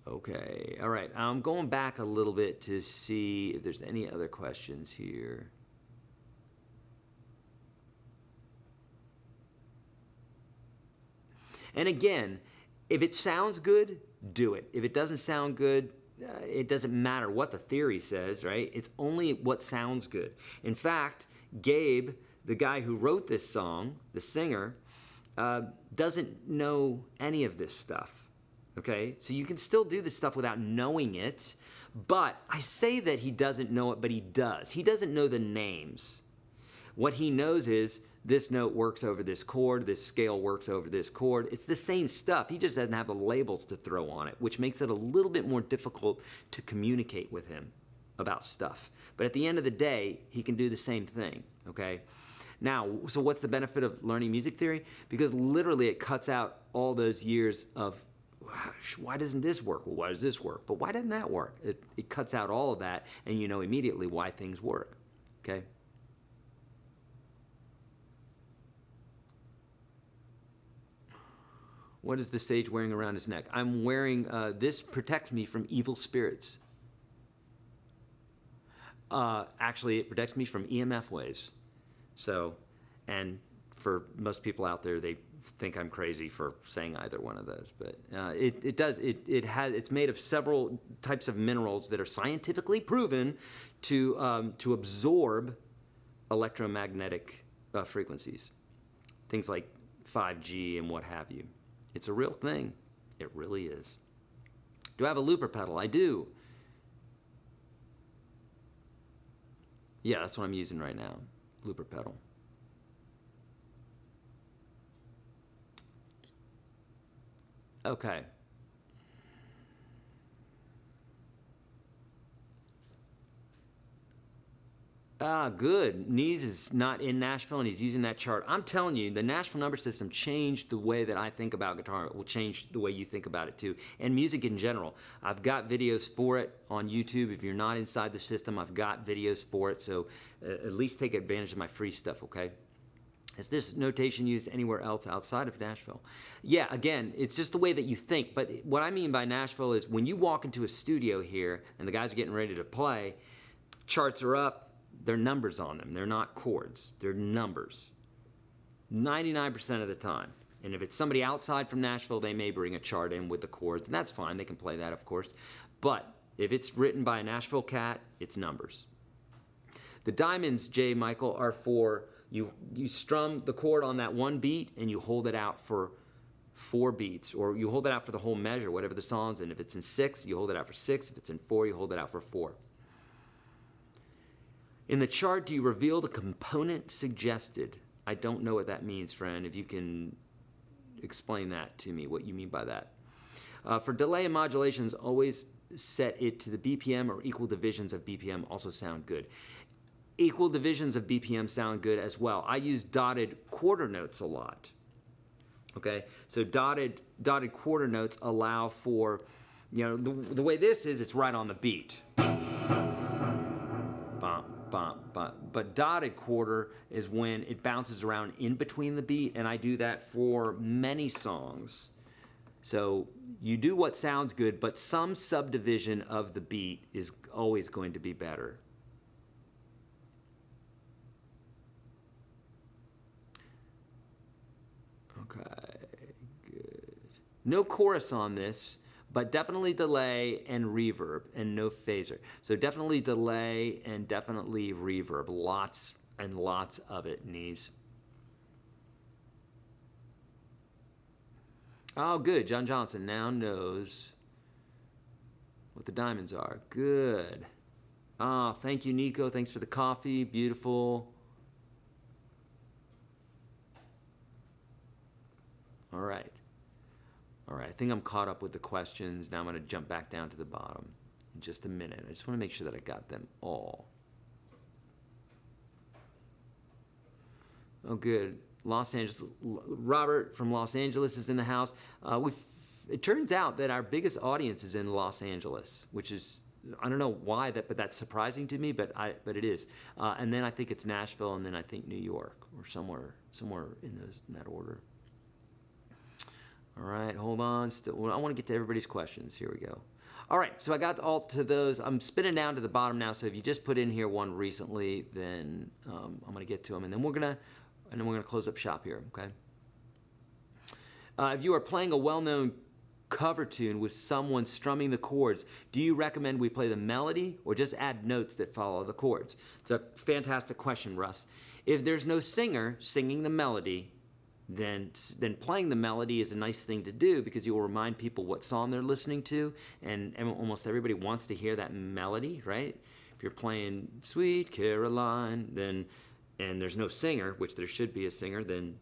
Okay, all right. I'm going back a little bit to see if there's any other questions here. And again, if it sounds good, do it. If it doesn't sound good, it doesn't matter what the theory says, right? It's only what sounds good. In fact, Gabe, the guy who wrote this song, the singer, doesn't know any of this stuff, okay? So you can still do this stuff without knowing it, but I say that he doesn't know it, but he does. He doesn't know the names. What he knows is this note works over this chord, this scale works over this chord. It's the same stuff. He just doesn't have the labels to throw on it, which makes it a little bit more difficult to communicate with him about stuff. But at the end of the day, he can do the same thing, okay? Now, so what's the benefit of learning music theory? Because literally it cuts out all those years of, why doesn't this work? Well, why does this work? But why doesn't that work? It cuts out all of that, and you know immediately why things work, okay? What is the sage wearing around his neck? I'm wearing, this protects me from evil spirits. Actually, it protects me from EMF waves. So, and for most people out there, they think I'm crazy for saying either one of those. But it's made of several types of minerals that are scientifically proven to absorb electromagnetic frequencies. Things like 5G and what have you. It's a real thing. It really is. Do I have a looper pedal? I do. Yeah, that's what I'm using right now. Looper pedal. Okay. Ah, good. Nees is not in Nashville and he's using that chart. I'm telling you, the Nashville number system changed the way that I think about guitar. It will change the way you think about it too. And music in general. I've got videos for it on YouTube. If you're not inside the system, I've got videos for it. So at least take advantage of my free stuff, okay? Is this notation used anywhere else outside of Nashville? Yeah, again, it's just the way that you think. But what I mean by Nashville is when you walk into a studio here and the guys are getting ready to play, charts are up, they're numbers on them. They're not chords. They're numbers. 99% of the time. And if it's somebody outside from Nashville, they may bring a chart in with the chords, and that's fine. They can play that, of course. But if it's written by a Nashville cat, it's numbers. The diamonds, J. Michael, are for you strum the chord on that one beat and you hold it out for 4 beats, or you hold it out for the whole measure, whatever the song's in. If it's in 6, you hold it out for 6. If it's in 4, you hold it out for 4. In the chart, do you reveal the component suggested? I don't know what that means, friend. If you can explain that to me, what you mean by that. For delay and modulations, always set it to the BPM or equal divisions of BPM also sound good. Equal divisions of BPM sound good as well. I use dotted quarter notes a lot. Okay, so dotted quarter notes allow for, you know, the way this is, it's right on the beat. But dotted quarter is when it bounces around in between the beat, and I do that for many songs. So you do what sounds good, but some subdivision of the beat is always going to be better. Okay, good. No chorus on this, but definitely delay and reverb and no phaser. So definitely delay and definitely reverb. Lots and lots of it, Knees. Oh, good. John Johnson now knows what the diamonds are. Good. Oh, thank you, Nico. Thanks for the coffee. Beautiful. All right. All right, I think I'm caught up with the questions. Now I'm going to jump back down to the bottom in just a minute. I just want to make sure that I got them all. Oh, good. Los Angeles. Robert from Los Angeles is in the house. It turns out that our biggest audience is in Los Angeles, which is, I don't know why, but that's surprising to me, but it is. And then I think it's Nashville, and then I think New York, or somewhere in that order. All right, hold on. I want to get to everybody's questions. Here we go. All right, so I got all to those. I'm spinning down to the bottom now. So if you just put in here one recently, then I'm going to get to them, and then we're gonna close up shop here. Okay. If you are playing a well-known cover tune with someone strumming the chords, do you recommend we play the melody or just add notes that follow the chords? It's a fantastic question, Russ. If there's no singer singing the melody, then playing the melody is a nice thing to do because you will remind people what song they're listening to, and almost everybody wants to hear that melody, right? If you're playing Sweet Caroline, and there's no singer, which there should be a singer, then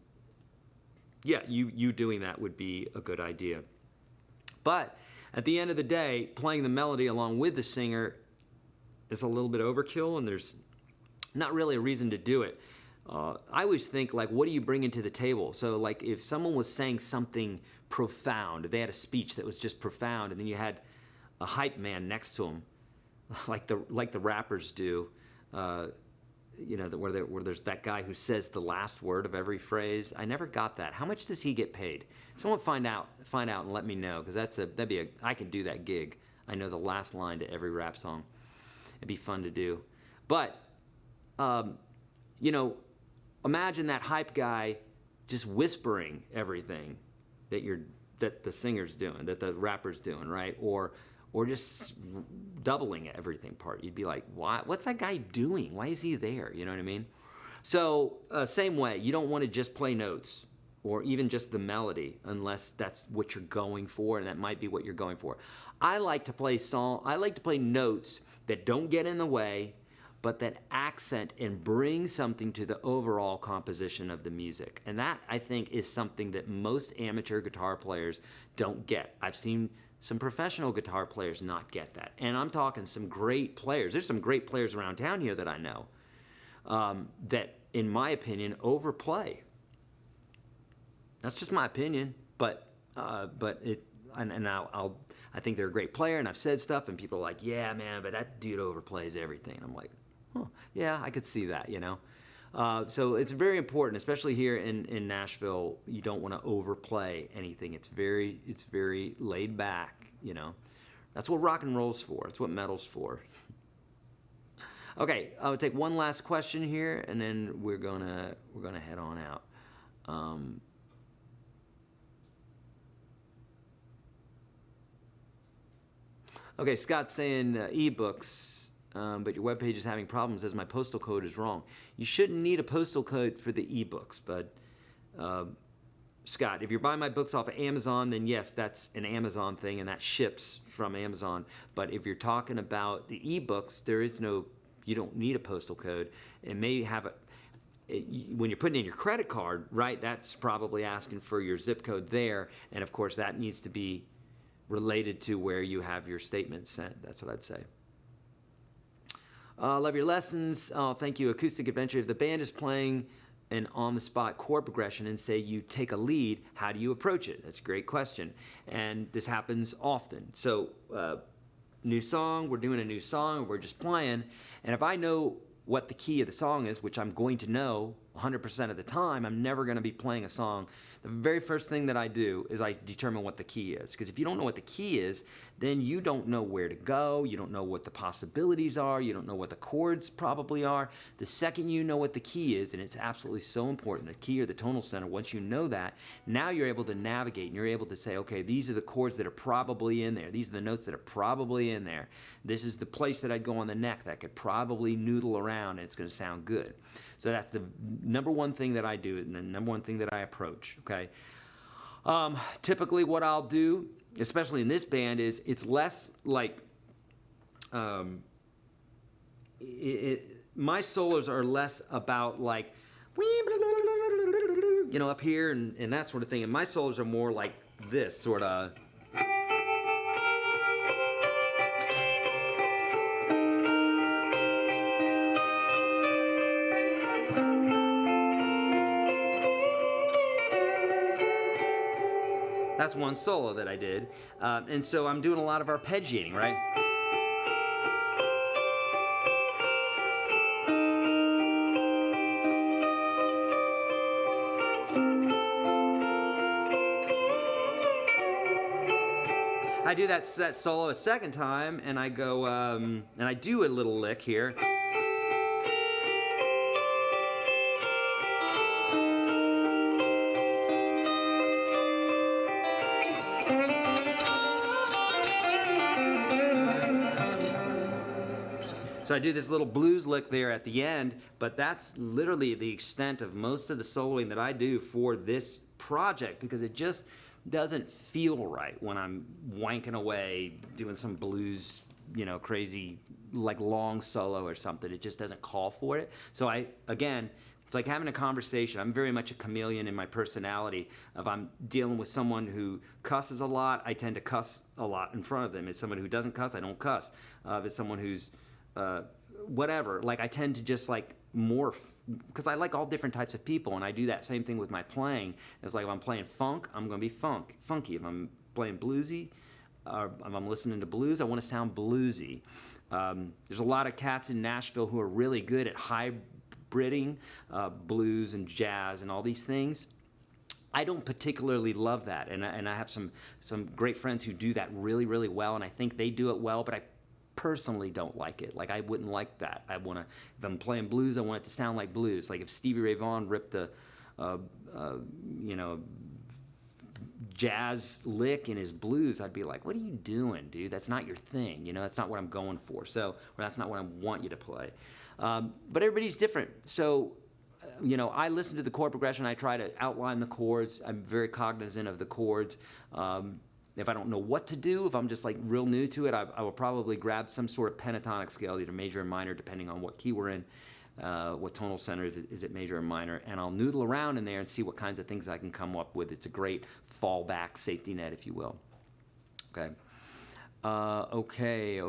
yeah, you doing that would be a good idea. But at the end of the day, playing the melody along with the singer is a little bit overkill, and there's not really a reason to do it. I always think, like, what do you bring into the table? So, like, if someone was saying something profound, if they had a speech that was just profound, and then you had a hype man next to them, like the rappers do, you know, where there's that guy who says the last word of every phrase. I never got that. How much does he get paid? Someone find out and let me know, because I could do that gig. I know the last line to every rap song. It'd be fun to do. But you know, imagine that hype guy just whispering everything that the singer's doing, that the rapper's doing, right? Or just doubling everything part. You'd be like, what's that guy doing? Why is he there? You know what I mean? So same way, you don't want to just play notes or even just the melody unless that's what you're going for, and that might be what you're going for. I like to play notes that don't get in the way, but that accent and bring something to the overall composition of the music. And that, I think, is something that most amateur guitar players don't get. I've seen some professional guitar players not get that. And I'm talking some great players. There's some great players around town here that I know that, in my opinion, overplay. That's just my opinion, but I think they're a great player, and I've said stuff, and people are like, yeah, man, but that dude overplays everything. And I'm like, oh, yeah, I could see that, you know. So it's very important, especially here in Nashville. You don't want to overplay anything. It's very laid back, you know. That's what rock and roll's for. It's what metal's for. Okay, I'll take one last question here, and then we're gonna head on out. Okay, Scott's saying ebooks, but your webpage is having problems as my postal code is wrong. You shouldn't need a postal code for the ebooks, but Scott, if you're buying my books off of Amazon, then yes, that's an Amazon thing, and that ships from Amazon. But if you're talking about the ebooks, you don't need a postal code. It may have when you're putting in your credit card, right, that's probably asking for your zip code there, and of course that needs to be related to where you have your statement sent. That's what I'd say. Love your lessons. Oh, thank you. Acoustic Adventure. If the band is playing an on-the-spot chord progression and say you take a lead, how do you approach it? That's a great question. And this happens often. So new song, we're doing a new song, we're just playing, and if I know what the key of the song is, which I'm going to know 100% of the time, I'm never going to be playing a song. The very first thing that I do is I determine what the key is. Because if you don't know what the key is, then you don't know where to go, you don't know what the possibilities are, you don't know what the chords probably are. The second you know what the key is, and it's absolutely so important, the key or the tonal center, once you know that, now you're able to navigate and you're able to say, okay, these are the chords that are probably in there, these are the notes that are probably in there, this is the place that I'd go on the neck that could probably noodle around and it's going to sound good. So that's the number one thing that I do and the number one thing that I approach, okay? Typically what I'll do, especially in this band, is it's less like, my solos are less about like, you know, up here and that sort of thing. And my solos are more like this sort of. That's one solo that I did. And so I'm doing a lot of arpeggiating, right? I do that solo a second time, and I go, and I do a little lick here. I do this little blues lick there at the end, but that's literally the extent of most of the soloing that I do for this project, because it just doesn't feel right when I'm wanking away doing some blues, you know, crazy, like long solo or something. It just doesn't call for it. So again, it's like having a conversation. I'm very much a chameleon in my personality. If I'm dealing with someone who cusses a lot, I tend to cuss a lot in front of them. If someone who doesn't cuss, I don't cuss. If it's someone who's whatever, like I tend to just like morph, because I like all different types of people, and I do that same thing with my playing. It's like if I'm playing funk, I'm going to be funky. If I'm playing bluesy, or if I'm listening to blues, I want to sound bluesy. There's a lot of cats in Nashville who are really good at hybriding blues and jazz and all these things. I don't particularly love that, and I have some great friends who do that really, really well, and I think they do it well, but I personally don't like it. Like, I wouldn't like that. I want to, if I'm playing blues, I want it to sound like blues. Like if Stevie Ray Vaughan ripped a you know, jazz lick in his blues, I'd be like, what are you doing, dude? That's not your thing. You know, that's not what I'm going for. So, or that's not what I want you to play. But everybody's different. So, you know, I listen to the chord progression. I try to outline the chords. I'm very cognizant of the chords. If I don't know what to do, if I'm just like real new to it, I will probably grab some sort of pentatonic scale, either major or minor, depending on what key we're in, what tonal center, is it major or minor, and I'll noodle around in there and see what kinds of things I can come up with. It's a great fallback safety net, if you will. Okay. Okay,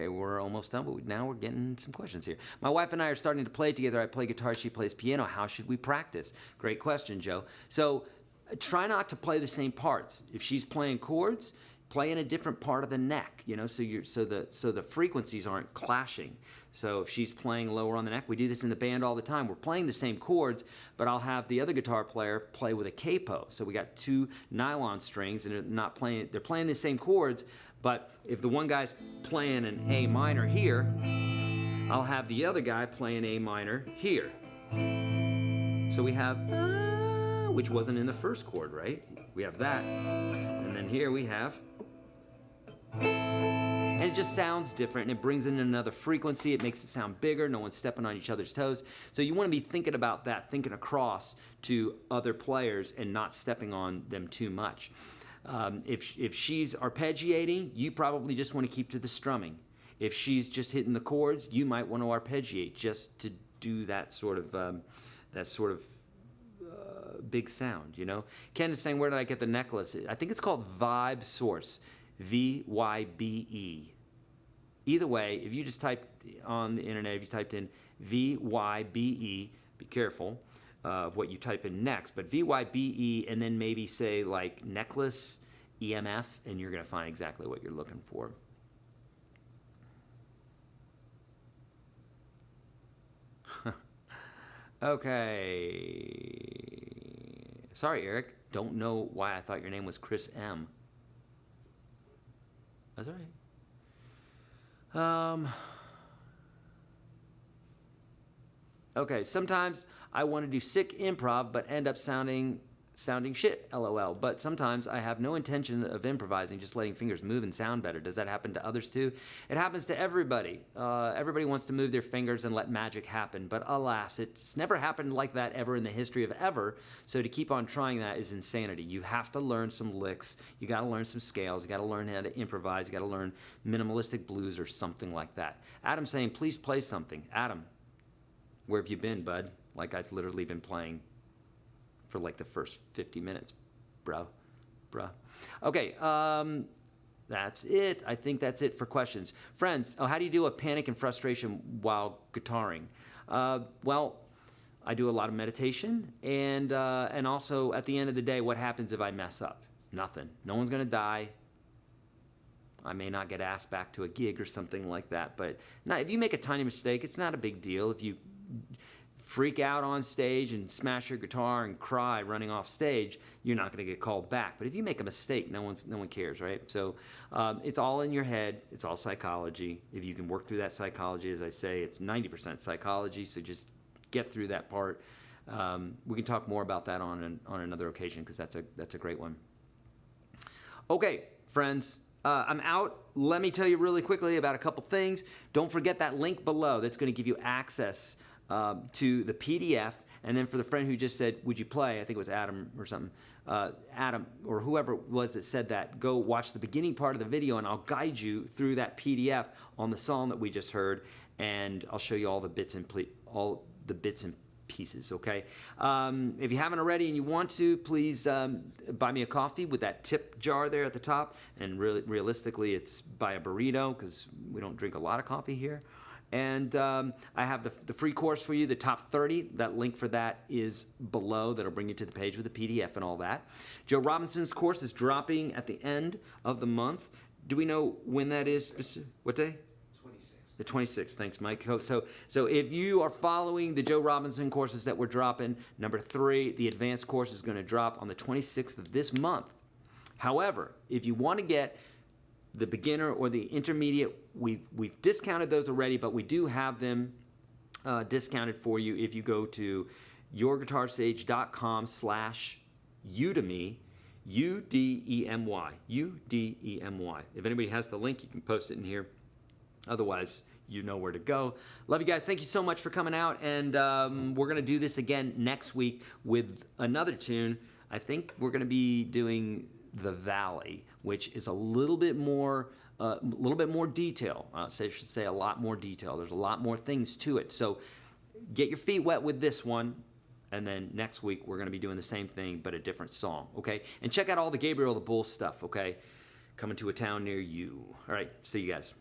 we're almost done, but now we're getting some questions here. My wife and I are starting to play together. I play guitar, she plays piano. How should we practice? Great question, Joe. So try not to play the same parts. If she's playing chords, play in a different part of the neck, you know, so the frequencies aren't clashing. So if she's playing lower on the neck, we do this in the band all the time. We're playing the same chords, but I'll have the other guitar player play with a capo. So we got two nylon strings, and they're playing the same chords, but if the one guy's playing an A minor here, I'll have the other guy play an A minor here. So we have, which wasn't in the first chord, right? We have that, and then here we have, and it just sounds different, and it brings in another frequency. It makes it sound bigger. No one's stepping on each other's toes. So you want to be thinking about that, thinking across to other players and not stepping on them too much. If she's arpeggiating, you probably just want to keep to the strumming. If she's just hitting the chords, you might want to arpeggiate just to do that sort of big sound, you know. Ken is saying, where did I get the necklace? I think it's called Vibe Source, VYBE. Either way, if you just type on the internet, if you typed in VYBE, be careful of what you type in next, but VYBE, and then maybe say like necklace EMF, and you're going to find exactly what you're looking for. Okay. Sorry, Eric. Don't know why I thought your name was Chris M. That's all right. Okay, sometimes I want to do sick improv, but end up sounding shit, LOL. But sometimes I have no intention of improvising, just letting fingers move and sound better. Does that happen to others too? It happens to everybody. Everybody wants to move their fingers and let magic happen, but alas, it's never happened like that ever in the history of ever. So to keep on trying that is insanity. You have to learn some licks. You got to learn some scales. You got to learn how to improvise. You got to learn minimalistic blues or something like that. Adam's saying, please play something. Adam, where have you been, bud? Like I've literally been playing for like the first 50 minutes, bruh. Okay, that's it. I think that's it for questions. Friends, how do you deal with panic and frustration while guitaring? Well, I do a lot of meditation, and also at the end of the day, what happens if I mess up? Nothing. No one's gonna die. I may not get asked back to a gig or something like that, but if you make a tiny mistake, it's not a big deal. If you freak out on stage and smash your guitar and cry running off stage, you're not going to get called back. But if you make a mistake, no one cares, right? So it's all in your head. It's all psychology. If you can work through that psychology, as I say, it's 90% psychology. So just get through that part. We can talk more about that on another occasion, because that's a great one. Okay, friends. I'm out. Let me tell you really quickly about a couple things. Don't forget that link below. That's going to give you access to the PDF. And then for the friend who just said, would you play? I think it was Adam or something. Adam or whoever it was that said that, go watch the beginning part of the video and I'll guide you through that PDF on the song that we just heard. And I'll show you all the bits and pieces, okay? If you haven't already and you want to, please buy me a coffee with that tip jar there at the top. And really, realistically, it's buy a burrito because we don't drink a lot of coffee here. And I have the free course for you, the top 30. That link for that is below. That'll bring you to the page with the PDF and all that. Joe Robinson's course is dropping at the end of the month. Do we know when that is? What day? The 26th. Thanks, Mike. So if you are following the Joe Robinson courses that we're dropping, number 3, the advanced course is going to drop on the 26th of this month. However, if you want to get the beginner or the intermediate, we've discounted those already, but we do have them discounted for you if you go to YourGuitarSage.com/Udemy, UDEMY. If anybody has the link, you can post it in here. Otherwise, you know where to go. Love you guys. Thank you so much for coming out. And we're going to do this again next week with another tune. I think we're going to be doing The Valley, which is a little bit more detail. I should say a lot more detail. There's a lot more things to it. So get your feet wet with this one. And then next week, we're going to be doing the same thing, but a different song, okay? And check out all the Gabriel the Bull stuff, okay? Coming to a town near you. All right, see you guys.